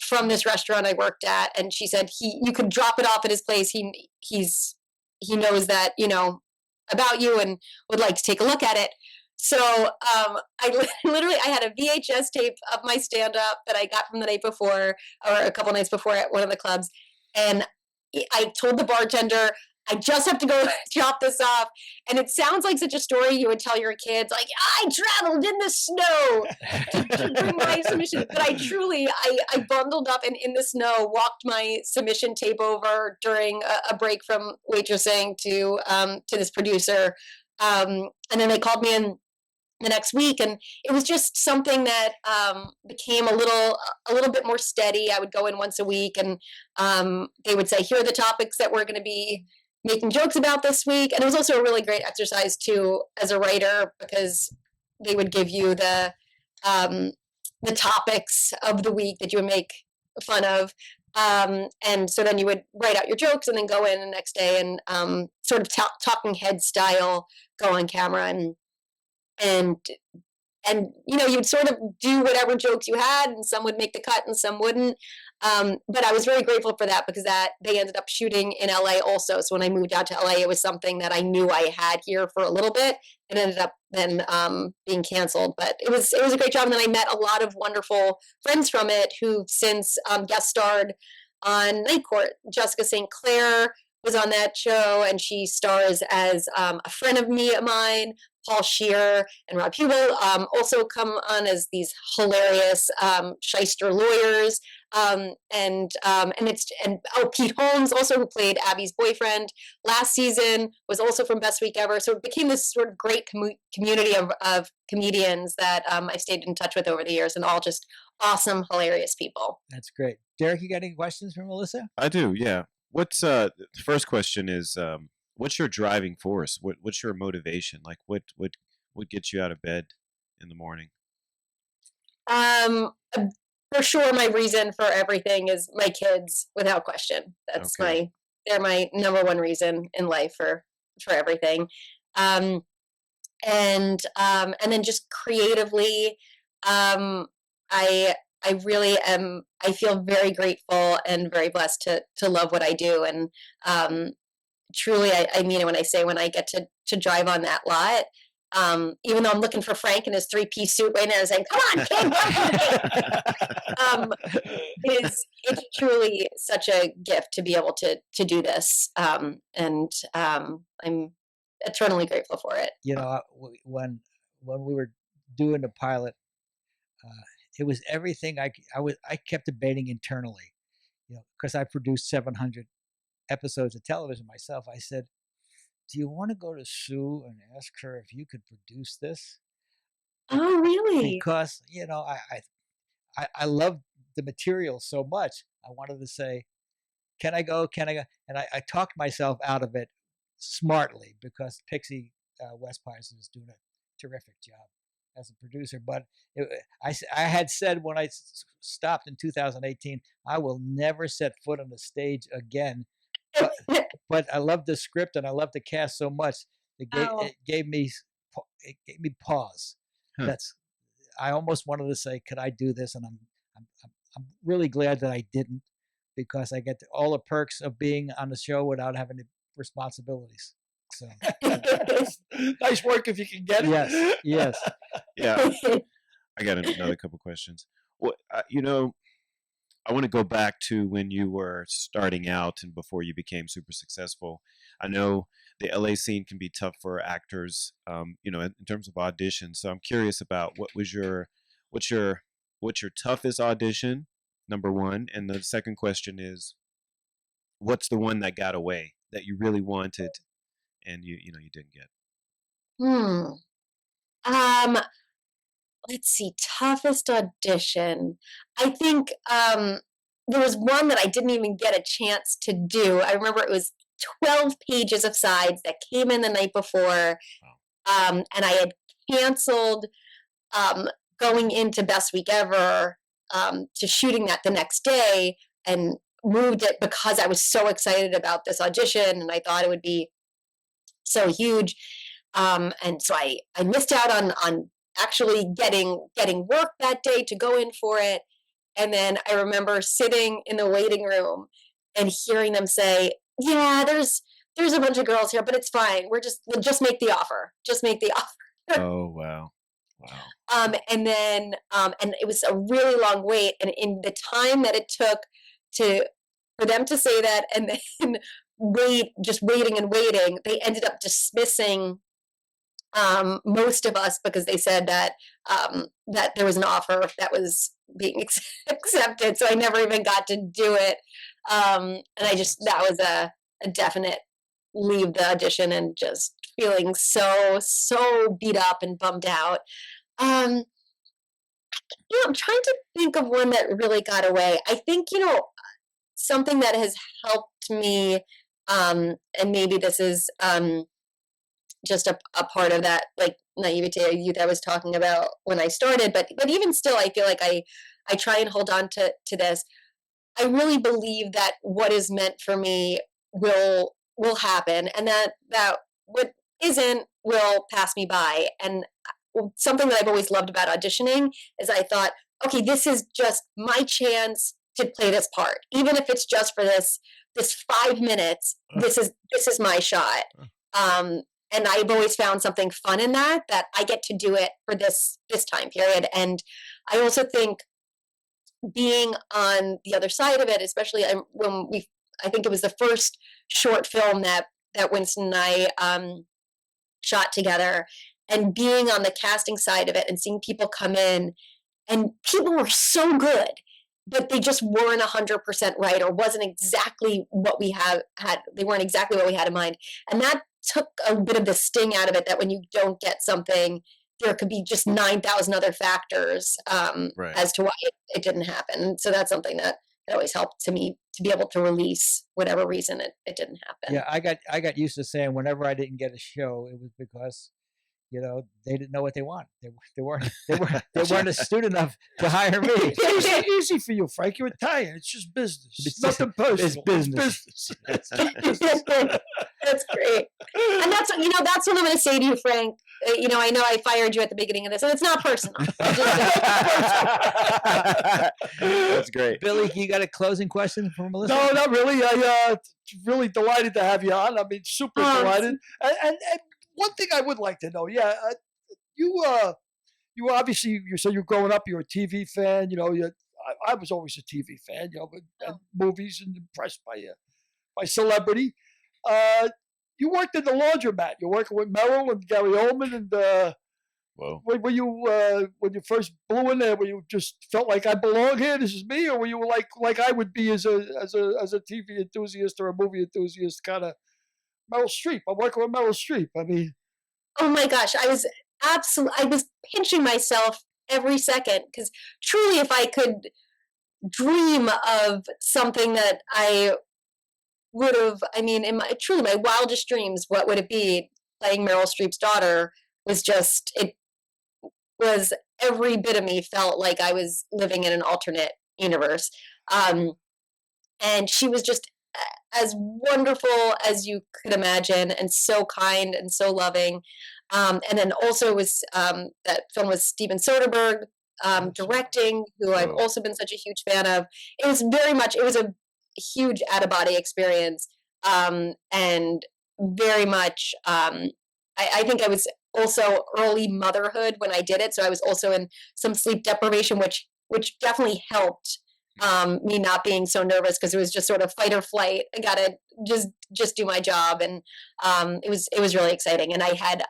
from this restaurant I worked at, and she said you could drop it off at his place. He knows that, about you and would like to take a look at it. So I literally had a VHS tape of my stand-up that I got from the night before, or a couple nights before, at one of the clubs, and I told the bartender, I just have to go drop this off. And it sounds like such a story you would tell your kids, like, I traveled in the snow to bring my submission. But I bundled up and in the snow walked my submission tape over during a break from waitressing to this producer. And then they called me in the next week, and it was just something that became a little bit more steady. I would go in once a week, and they would say, here are the topics that we're going to be making jokes about this week. And it was also a really great exercise too as a writer, because they would give you the topics of the week that you would make fun of, and so then you would write out your jokes and then go in the next day and sort of talking head style, go on camera, and you'd sort of do whatever jokes you had, and some would make the cut and some wouldn't. But I was very grateful for that, because they ended up shooting in LA also. So when I moved out to LA, it was something that I knew I had here for a little bit, and ended up then being canceled. But it was a great job. And then I met a lot of wonderful friends from it who've since guest starred on Night Court. Jessica St. Clair was on that show, and she stars as a friend of mine. Paul Scheer and Rob Hubel also come on as these hilarious shyster lawyers, and Pete Holmes, also, who played Abby's boyfriend last season, was also from Best Week Ever. So it became this sort of great community of comedians that I've stayed in touch with over the years, and all just awesome, hilarious people. That's great. Derek, you got any questions for Melissa? I do, yeah. What's the first question is, what's your driving force? What's your motivation? Like, what gets you out of bed in the morning? For sure, my reason for everything is my kids, without question. That's Okay. they're my number one reason in life for everything. And then just creatively, I really am. I feel very grateful and very blessed to love what I do, and truly, I mean it when I say, when I get to drive on that lot, even though I'm looking for Frank in his 3-piece suit right now, saying, "Come on, kid, welcome to the game." It's truly such a gift to be able to do this, and I'm eternally grateful for it. When we were doing the pilot, it was everything I kept debating internally, because I produced 700 episodes of television myself. I said, do you want to go to Sue and ask her if you could produce this? Oh, really? Because I loved the material so much. I wanted to say, can I go? And I talked myself out of it smartly, because Pixie West Pires is doing a terrific job as a producer. But I had said when I stopped in 2018, I will never set foot on the stage again. But I love the script and I love the cast so much. It gave me pause. Huh. I almost wanted to say, could I do this? And I'm really glad that I didn't, because I get all the perks of being on the show without having the responsibilities. So Nice work if you can get it. Yes. Yeah. I got another couple questions. Well, I want to go back to when you were starting out and before you became super successful. I know the LA scene can be tough for actors, in terms of auditions. So I'm curious about what's your toughest audition, number one, and the second question is, what's the one that got away that you really wanted and you didn't get? Let's see, toughest audition. I think there was one that I didn't even get a chance to do. I remember it was 12 pages of sides that came in the night before, and I had canceled going into Best Week Ever to shooting that the next day, and moved it because I was so excited about this audition and I thought it would be so huge. And so I missed out on actually getting work that day to go in for it. And then I remember sitting in the waiting room and hearing them say, "Yeah, there's a bunch of girls here, but it's fine. We'll just make the offer. Just make the offer." Oh, wow. And then and it was a really long wait, and in the time that it took for them to say that and then waiting and waiting, they ended up dismissing most of us because they said that that there was an offer that was being accepted, so I never even got to do it. And that was a definite leave the audition and just feeling so beat up and bummed out. I'm trying to think of one that really got away. I think, something that has helped me, and maybe this is just a part of that, like, naivete of youth I was talking about when I started, but even still, I feel like I try and hold on to this. I really believe that what is meant for me will happen, and that what isn't will pass me by. And something that I've always loved about auditioning is I thought, okay, this is just my chance to play this part, even if it's just for this 5 minutes. This is my shot. And I've always found something fun in that I get to do it for this time period. And I also think being on the other side of it, especially I think it was the first short film that Winston and I shot together, and being on the casting side of it and seeing people come in, and people were so good, but they just weren't 100% right, or wasn't exactly what we had. They weren't exactly what we had in mind. And that took a bit of the sting out of it, that when you don't get something, there could be just 9,000 other factors as to why it didn't happen. So that's something that always helped to me to be able to release whatever reason it didn't happen. Yeah, I got used to saying whenever I didn't get a show, it was because they didn't know what they want. They weren't astute enough to hire me. It's easy for you, Frank. You're Italian. It's just business. It's nothing personal. It's business. That's great. And that's what I'm going to say to you, Frank. I know I fired you at the beginning of this, and it's not personal. That's great. Billy, you got a closing question for Melissa? No, not really. I really delighted to have you on. I mean, super delighted. And one thing I would like to know, you obviously, you said you're growing up, you're a TV fan. I was always a TV fan. But movies, and impressed by celebrity. You worked in the laundromat. You're working with Merrill and Gary Oldman, and whoa. Were you when you first blew in there? Were you just felt like I belong here? This is me, or were you like I would be as a TV enthusiast or a movie enthusiast, kind of Meryl Streep? I'm working with Meryl Streep. I mean, oh my gosh, I was pinching myself every second, because truly, if I could dream of something that I would have, in my wildest dreams, what would it be? Playing Meryl Streep's daughter was every bit of me felt like I was living in an alternate universe. And she was just as wonderful as you could imagine, and so kind and so loving. And then also was that film was Steven Soderbergh directing, who I've also been such a huge fan of. It was a huge out-of-body experience, and very much I think I was also early motherhood when I did it, so I was also in some sleep deprivation, which definitely helped me not being so nervous, because it was just sort of fight or flight. I gotta just do my job, and it was really exciting. And I had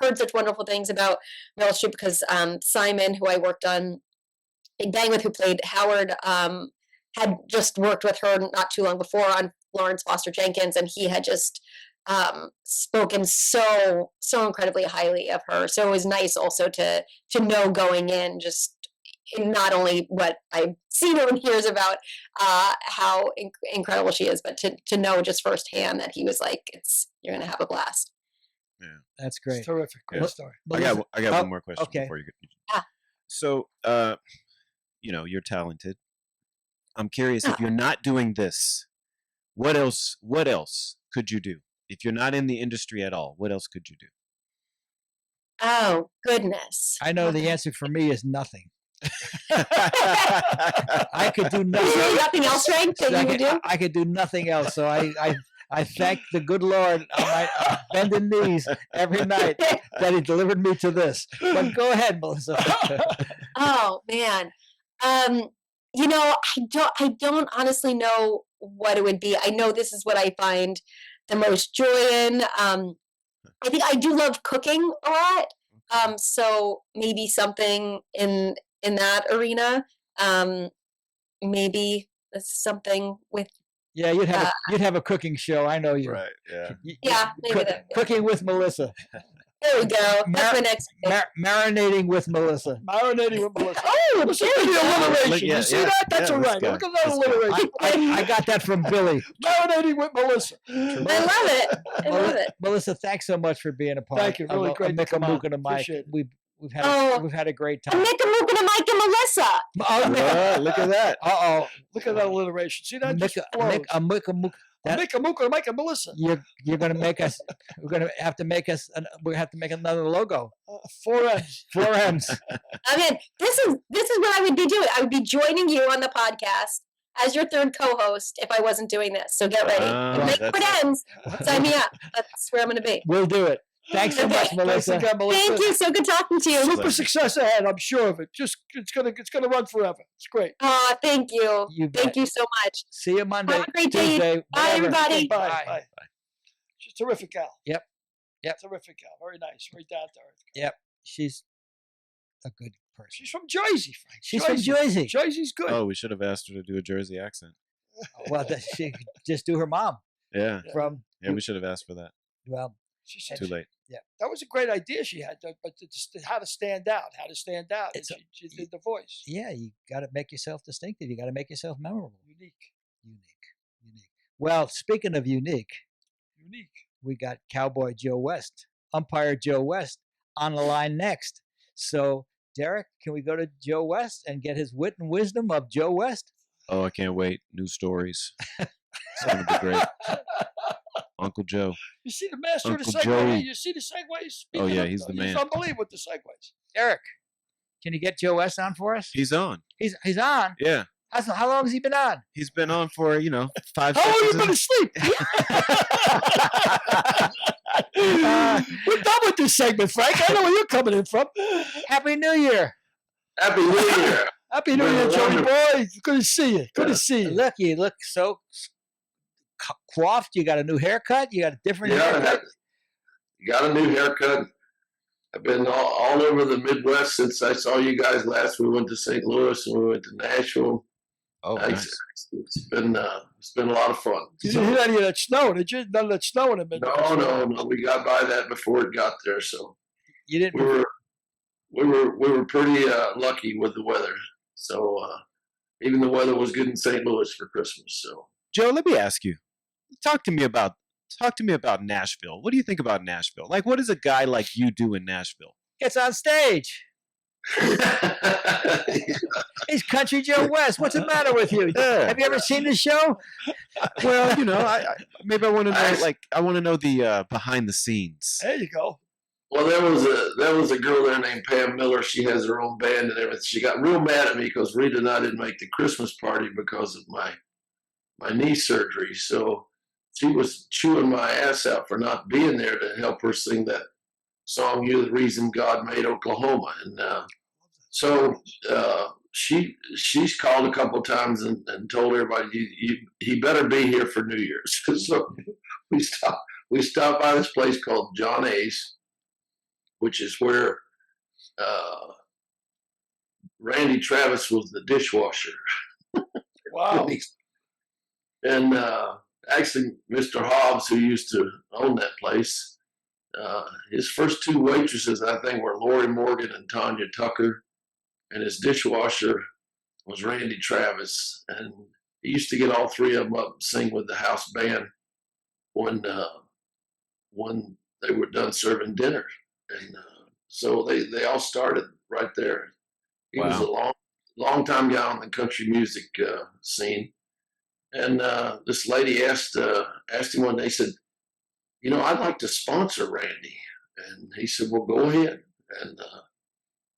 heard such wonderful things about Meryl Streep, because Simon, who I worked on Big Bang with, who played Howard, had just worked with her not too long before on Lawrence Foster Jenkins, and he had just spoken so incredibly highly of her. So it was nice also to know going in, just not only what I've seen over the years about how incredible she is, but to know just firsthand that he was like, you're gonna have a blast. Yeah, That's great. It's terrific. Great story. I got one more question before you go. So, you're talented. I'm curious, if you're not doing this, what else could you do? If you're not in the industry at all, what else could you do? Oh, goodness. I know the answer for me is nothing. I could do nothing. Nothing else, right? That you would do? I could do nothing else. So I thank the good Lord on my bending knees every night that He delivered me to this. But go ahead, Melissa. Oh man, I don't honestly know what it would be. I know this is what I find the most joy in. I think I do love cooking a lot. So maybe something in that arena. Maybe something with. Yeah, you'd have a cooking show. I know you. Right. Yeah. Yeah, maybe Cooking with Melissa. There we go. That's my next. Marinating with Melissa. Marinating with Melissa. Oh, Listen to the alliteration. You see that? That's all right. Look at that alliteration. I got that from Billy. Marinating with Melissa. I love it. Melissa, thanks so much for being a part. Thank you. Really great to come on. Appreciate it. We've had a great time. Mike and Mike and Melissa. Oh, look at that. Look at that alliteration. See that? Just flows. Mike and Melissa. You're going to make us. We're going to have to make us. We have to make another logo. 4 M's. 4 M's. I mean, this is what I would be doing. I would be joining you on the podcast as your third co-host if I wasn't doing this. So get ready. Make it ends. Sign me up. That's where I'm going to be. We'll do it. Thanks so much, Melissa. Thank you. So good talking to you. Super success ahead. I'm sure of it. Just it's gonna run forever. It's great. Oh, thank you. Thank you so much. See you Monday. Have a great Tuesday, day. Bye, everybody. Bye. She's a terrific gal. Yep. Terrific gal. Very nice. Very down to earth. Yep. She's a good person. She's from Jersey, Frank. She's from Jersey. Jersey's good. Oh, we should have asked her to do a Jersey accent. Well, she could just do her mom. Yeah. We should have asked for that. Well, she said too late. Yeah, that was a great idea she had, but how to stand out. She did the voice. Yeah, you got to make yourself distinctive. You got to make yourself memorable. Unique. Well, speaking of unique, we got Cowboy Joe West, Umpire Joe West on the line next. So, Derek, can we go to Joe West and get his wit and wisdom of Joe West? Oh, I can't wait. New stories. It's going to be great. Uncle Joe. You see the master Uncle of the segue? Joey. You see the segues? Oh, yeah, he's the man. He's unbelievable with the segues. Derek, can you get Joe West on for us? He's on. He's on? Yeah. How long has he been on? He's been on for, 5 How long seconds. have you been asleep? We're done with this segment, Frank. I know where you're coming in from. Happy New Year. Happy New Year. Happy New Year, Joey boy. Good to see you. Good to see you. Look, you look so coiffed. You got a new haircut. You got a different haircut. You got a new haircut. I've been all over the Midwest since I saw you guys last. We went to St. Louis and we went to Nashville. Oh, nice. It's been a lot of fun. You didn't hit any of that snow, did you? None of that snow in the Midwest. No. We got by that before it got there. So you didn't. We were pretty lucky with the weather. So even the weather was good in St. Louis for Christmas. So Joe, let me ask you. Talk to me about Nashville. What do you think about Nashville? Like, what does a guy like you do in Nashville? Gets on stage. He's Country Joe West. What's the matter with you? Yeah. Have you ever seen the show? Well, maybe I want to know. I want to know the behind the scenes. There you go. Well, there was a girl there named Pam Miller. She has her own band and everything. She got real mad at me because Rita and I didn't make the Christmas party because of my knee surgery. So she was chewing my ass out for not being there to help her sing that song, "You're the Reason God Made Oklahoma." And so she's called a couple of times and told everybody, he better be here for New Year's. So we stopped by this place called John A's, which is where Randy Travis was the dishwasher. Wow. actually, Mr. Hobbs, who used to own that place, his first two waitresses, I think, were Lori Morgan and Tanya Tucker, and his dishwasher was Randy Travis. And he used to get all three of them up and sing with the house band when they were done serving dinner. And so they all started right there. He was a long time guy on the country music scene. And this lady asked him one day, said, I'd like to sponsor Randy. And he said, well, go ahead. And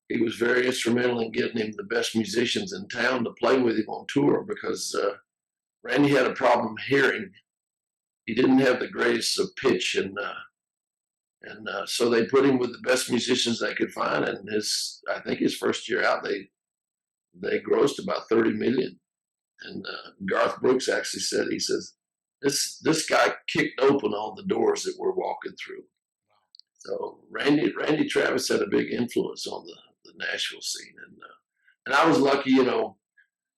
he was very instrumental in getting him the best musicians in town to play with him on tour, because Randy had a problem hearing. He didn't have the greatest of pitch, and so they put him with the best musicians they could find. And I think his first year out, they grossed about $30 million. And Garth Brooks actually said, he says, this guy kicked open all the doors that we're walking through. So Randy Travis had a big influence on the Nashville scene. And I was lucky,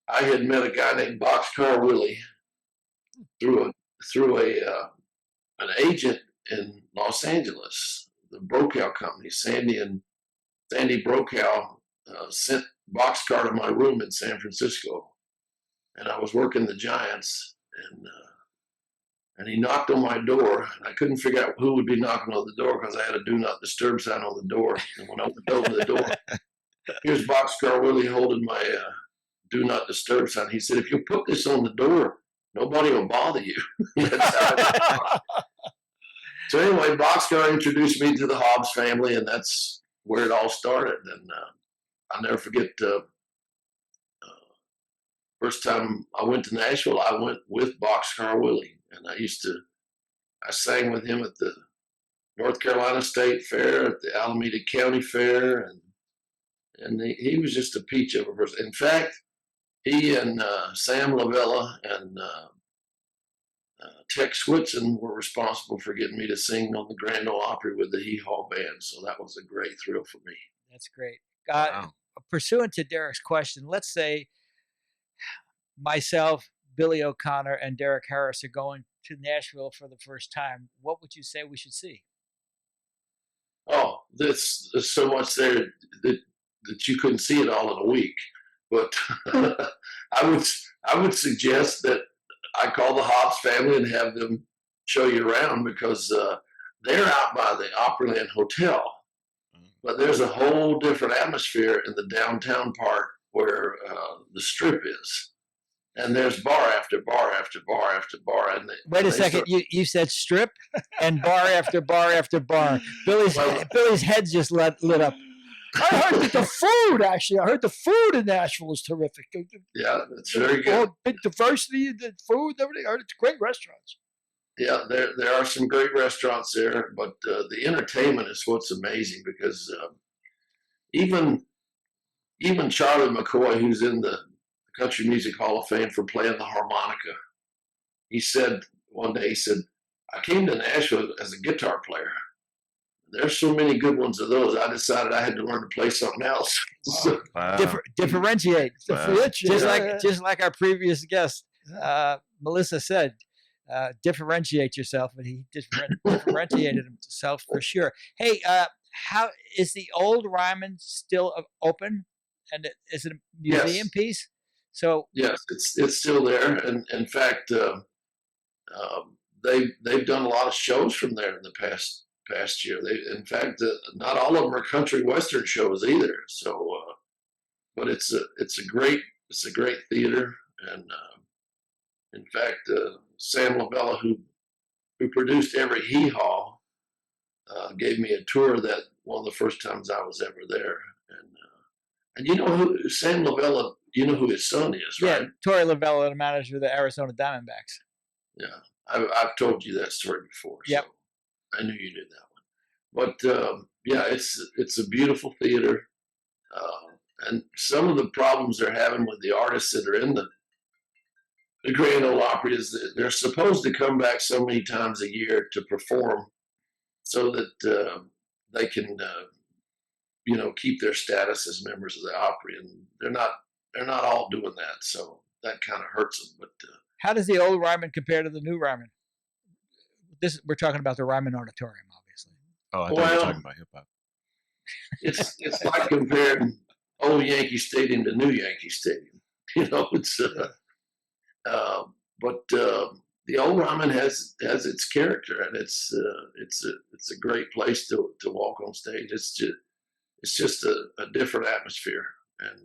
I had met a guy named Boxcar Willie through an agent in Los Angeles, the Brokaw Company. Sandy Brokaw sent Boxcar to my room in San Francisco, and I was working the Giants, and he knocked on my door, and I couldn't figure out who would be knocking on the door because I had a do not disturb sign on the door. And when I opened the door, here's Boxcar Willie holding my do not disturb sign. He said, if you put this on the door, nobody will bother you. So anyway, Boxcar introduced me to the Hobbs family, and that's where it all started. And I'll never forget first time I went to Nashville, I went with Boxcar Willie. And I sang with him at the North Carolina State Fair, at the Alameda County Fair, and he was just a peach of a person. In fact, he and Sam Lavella and Tex Switson were responsible for getting me to sing on the Grand Ole Opry with the Hee Haw Band. So that was a great thrill for me. That's great. Pursuant to Derek's question, let's say myself, Billy O'Connor, and Derek Harris are going to Nashville for the first time. What would you say we should see? Oh, there's so much there that you couldn't see it all in a week. But I would suggest that I call the Hobbs family and have them show you around, because they're out by the Opryland Hotel. But there's a whole different atmosphere in the downtown part where the Strip is. And there's bar after bar after bar after bar. And wait a second, you said Strip and bar after bar after bar. Billy's head just lit up. I heard that the food, actually, the food in Nashville is terrific. Yeah, it's very good. Big diversity, the food, everything. I heard it's great restaurants. Yeah, there are some great restaurants there, but the entertainment is what's amazing, because even Charlie McCoy, who's in the Country Music Hall of Fame for playing the harmonica, he said one day, I came to Nashville as a guitar player. There's so many good ones of those, I decided I had to learn to play something else. So, differentiate. Wow. Just like our previous guest, Melissa said, differentiate yourself, and he differentiated himself for sure. Hey, how is the old Ryman still open? And is it a museum piece? So yes, it's still there, and in fact, they've done a lot of shows from there in the past year. In fact, not all of them are country western shows either. So, but it's a great theater, and in fact, Sam Lavella, who produced every Hee Haw, gave me a tour that one of the first times I was ever there, and you know who Sam Lavella. You know who his son is, right? Yeah, Torrey Lavella, the manager of the Arizona Diamondbacks. Yeah, I've told you that story before. Yep. So I knew you knew that one. But yeah, it's a beautiful theater, and some of the problems they're having with the artists that are in the Grand Ole Opry is that they're supposed to come back so many times a year to perform, so that they can keep their status as members of the Opry, and they're not all doing that. So that kind of hurts them. But How does the old Ryman compare to the new Ryman? We're talking about the Ryman Auditorium, obviously. Oh, I thought you were talking about hip hop. it's like comparing old Yankee Stadium to new Yankee Stadium. It's but the old Ryman has its character, and it's a great place to walk on stage. It's just a different atmosphere, and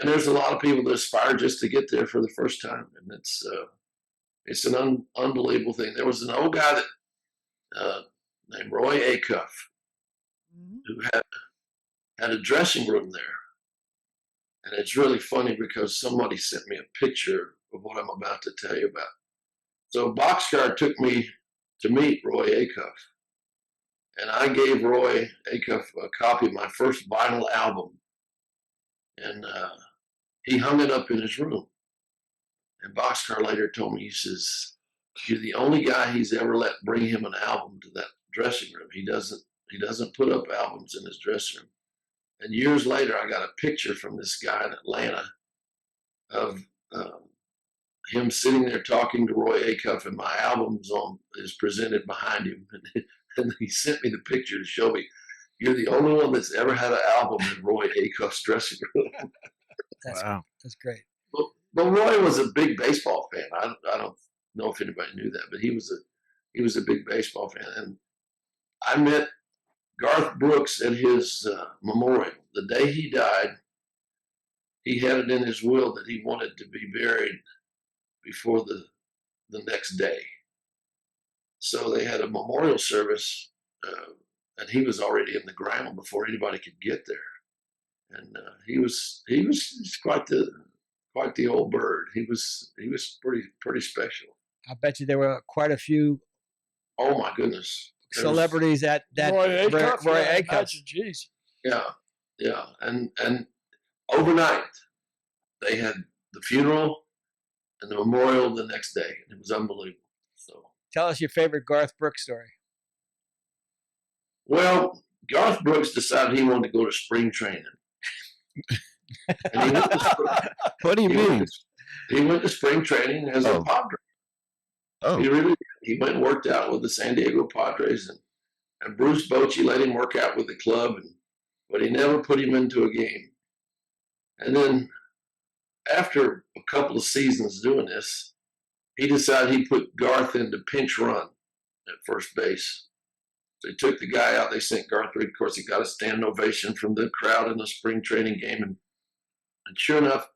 there's a lot of people that aspire just to get there for the first time, and it's an unbelievable thing. There was an old guy that named Roy Acuff who had a dressing room there, and it's really funny because somebody sent me a picture of what I'm about to tell you about. So Boxcar took me to meet Roy Acuff, and I gave Roy Acuff a copy of my first vinyl album, and he hung it up in his room. And Boxcar later told me, he says, you're the only guy he's ever let bring him an album to that dressing room. He doesn't put up albums in his dressing room. And years later, I got a picture from this guy in Atlanta of him sitting there talking to Roy Acuff, and my album's is presented behind him. And he sent me the picture to show me, you're the only one that's ever had an album in Roy Acuff's dressing room. That's great. But Roy was a big baseball fan. I don't know if anybody knew that, but he was a big baseball fan. And I met Garth Brooks at his memorial. The day he died, he had it in his will that he wanted to be buried before the next day. So they had a memorial service, and he was already in the ground before anybody could get there. And he was quite the old bird. He was pretty special. I bet you there were quite a few. Oh my goodness! Celebrities at that Roy Acuff. Roy Acuff. Jeez. Yeah, and overnight they had the funeral and the memorial the next day. It was unbelievable. So tell us your favorite Garth Brooks story. Well, Garth Brooks decided he wanted to go to spring training. And he went to What do you mean? He went to spring training as a Padre. Oh, He went and worked out with the San Diego Padres, and Bruce Bochy let him work out with the club, but he never put him into a game. And then after a couple of seasons doing this, he decided he'd put Garth into pinch run at first base. So he took the guy out. They sent Garth through. Of course, he got a standing ovation from the crowd in the spring training game. And sure enough,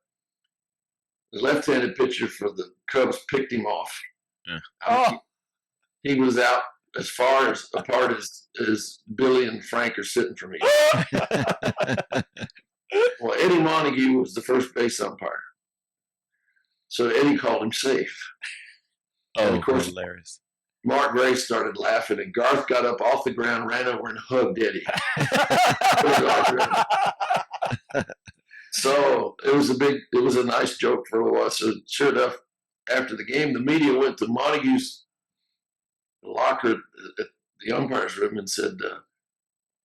the left-handed pitcher for the Cubs picked him off. Yeah. He was out as far apart as Billy and Frank are sitting from each other. Well, Eddie Montague was the first base umpire. So Eddie called him safe. And of course, hilarious. Mark Gray started laughing, and Garth got up off the ground, ran over and hugged Eddie. So it was a nice joke for a while. So sure enough, after the game, the media went to Montague's locker at the umpire's room and said,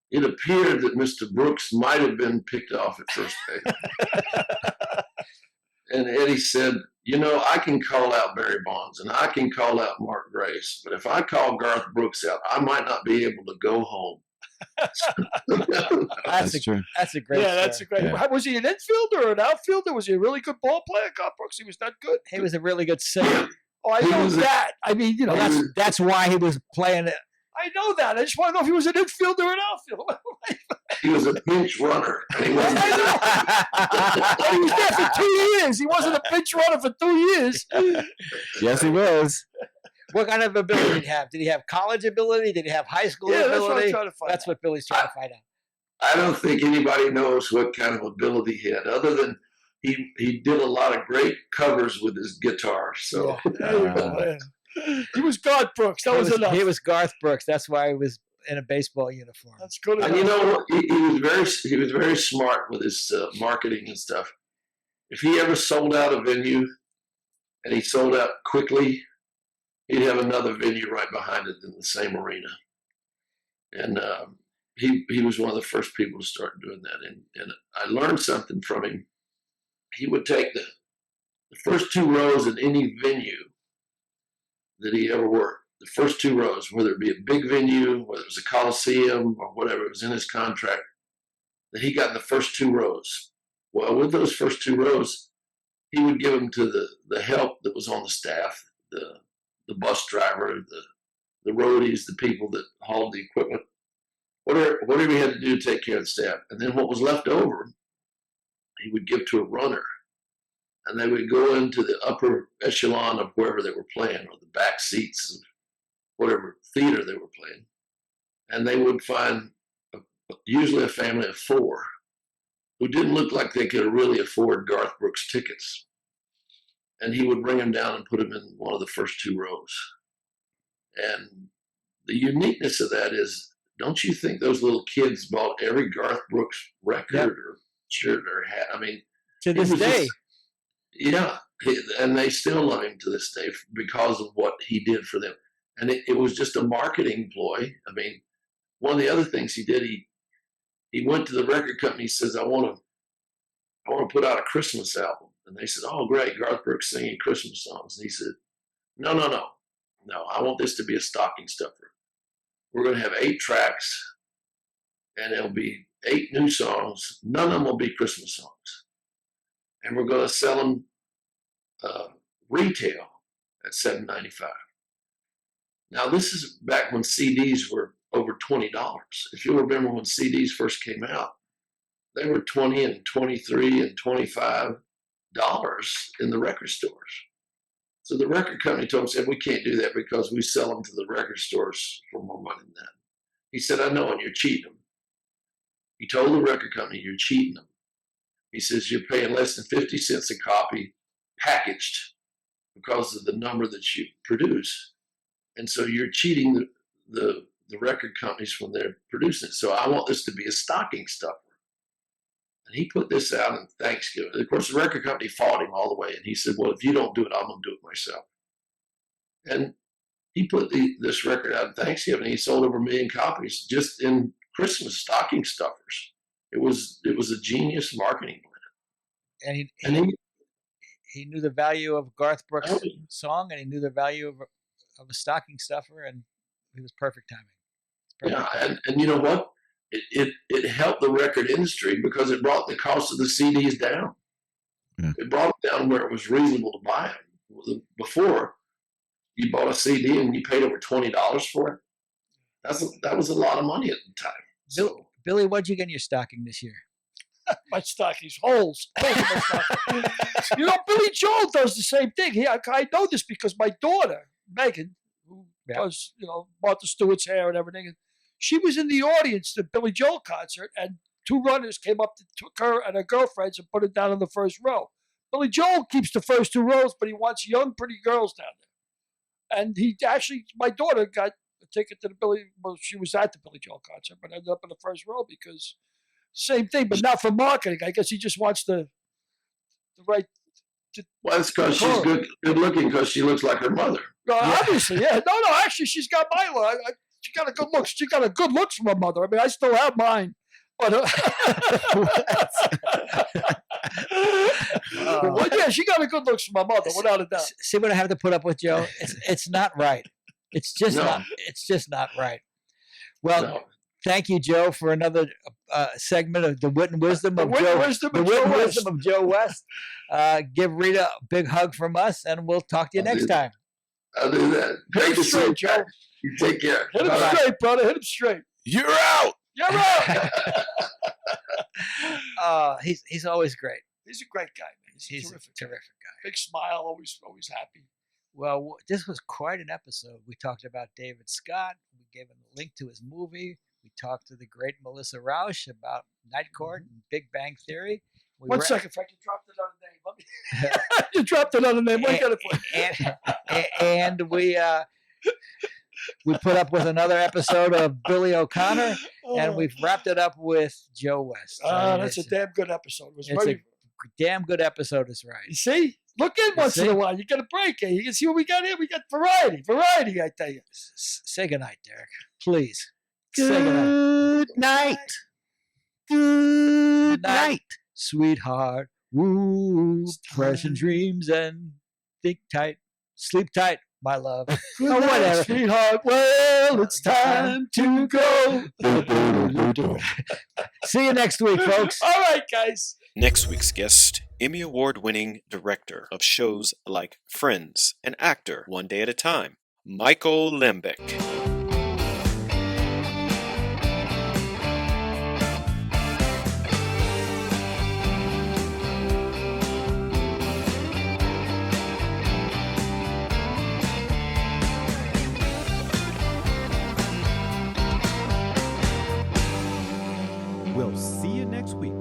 it appeared that Mr. Brooks might have been picked off at first base. And Eddie said, I can call out Barry Bonds and I can call out Mark Grace, but if I call Garth Brooks out, I might not be able to go home. That's true. That's a great story. That's a great. Yeah. Was he an infielder or an outfielder? Was he a really good ball player? Garth Brooks, he was that good. He was a really good singer. Oh, I know that. I mean, That's why he was playing it. I know that. I just want to know if he was an infielder or an outfielder. He was a pinch runner. And he He was there for 2 years. He wasn't a pinch runner for 2 years. Yes, he was. What kind of ability did he have? Did he have college ability? Did he have high school That's what I'm ability? trying to find That's out. what Billy's trying to find out. I don't think anybody knows what kind of ability he had, other than he did a lot of great covers with his guitar. So There you go, man. He was Garth Brooks. That was enough. He was Garth Brooks. That's why he was in a baseball uniform. That's good enough. and he was very smart with his marketing and stuff. If he ever sold out a venue, and he sold out quickly, he'd have another venue right behind it in the same arena. And he was one of the first people to start doing that. And I learned something from him. He would take the first 2 rows in any venue that he ever worked, the first 2 rows, whether it be a big venue, whether it was a Coliseum or whatever, it was in his contract that he got in the first 2 rows. Well, with those first 2 rows, he would give them to the help that was on the staff, the bus driver, the roadies, the people that hauled the equipment, whatever he had to do to take care of the staff. And then what was left over, he would give to a runner. And they would go into the upper echelon of wherever they were playing, or the back seats of whatever theater they were playing. And they would find usually a family of 4 who didn't look like they could really afford Garth Brooks tickets. And he would bring them down and put them in one of the first 2 rows. And the uniqueness of that is, don't you think those little kids bought every Garth Brooks record or shirt or hat? I mean, to this day. Yeah, and they still love him to this day because of what he did for them. And it was just a marketing ploy. I mean, one of the other things he did, he went to the record company. He says, I want to put out a Christmas album. And they said, oh, great, Garth Brooks singing Christmas songs. And he said, no, I want this to be a stocking stuffer. We're going to have 8 tracks, and it'll be 8 new songs. None of them will be Christmas songs. And we're going to sell them retail at $7.95. Now, this is back when CDs were over $20. If you remember when CDs first came out, they were $20 and $23 and $25 in the record stores. So the record company told him, said, we can't do that because we sell them to the record stores for more money than that. He said, I know, and you're cheating them. He told the record company, you're cheating them. He says, you're paying less than 50 cents a copy packaged because of the number that you produce. And so you're cheating the record companies when they're producing it. So I want this to be a stocking stuffer. And he put this out on Thanksgiving. Of course, the record company fought him all the way. And he said, well, if you don't do it, I'm going to do it myself. And he put this record out on Thanksgiving. And he sold over 1 million copies just in Christmas stocking stuffers. It was a genius marketing plan. And he knew the value of Garth Brooks' song, and he knew the value of a stocking stuffer, and it was perfect timing. Yeah, and you know what? It helped the record industry because it brought the cost of the CDs down. Yeah. It brought it down where it was reasonable to buy them. Before, you bought a CD and you paid over $20 for it. That was a lot of money at the time. So, Billy, what'd you get in your stocking this year? My stockings, holes in my stocking. You know, Billy Joel does the same thing. I know this because my daughter, Megan, who does, Martha Stewart's hair and everything, and she was in the audience at the Billy Joel concert, and 2 runners came up, took her and her girlfriends and put her down in the first row. Billy Joel keeps the first 2 rows, but he wants young, pretty girls down there. And he actually, my daughter got a ticket to she was at the Billy Joel concert, but ended up in the first row because same thing, but not for marketing. I guess he just wants the right. Well, it's because she's good looking because she looks like her mother. Obviously, yeah. No, actually, she's got my look. She got a good look. She got a good looks from her mother. I mean, I still have mine. But yeah, she got a good looks from my mother, without a doubt. See what I have to put up with, Joe? It's not right. It's just not. It's just not right. Well, thank you, Joe, for another segment of the wit and wisdom of Joe West. Give Rita a big hug from us, and we'll talk to you next time. I'll do that. Hit him straight, Joe. You take care. Hit him straight, brother. Hit him straight. You're out. You're out. He's always great. He's a great guy, man. He's a terrific guy. Big smile, always happy. Well, this was quite an episode. We talked about David Scott. We gave him the link to his movie. We talked to the great Melissa Roush about Night Court and Big Bang Theory. One second, Frank. You dropped another name. You dropped another name. What got it for? And we put up with another episode of Billy O'Connor, and we've wrapped it up with Joe West. That's a damn good episode. A damn good episode, is right. You see? Look in once in a while. You get a break here. You can see what we got here. We got variety, I tell you. Say goodnight, Derek. Please. Good night. Good night. Sweetheart, Woo, press and dreams and think tight, sleep tight, my love. Good Oh, night, whatever. sweetheart. Well, it's time to go. See you next week, folks. All right, guys. Next week's guest, Emmy Award-winning director of shows like Friends and actor One Day at a Time, Michael Lembeck. We'll see you next week.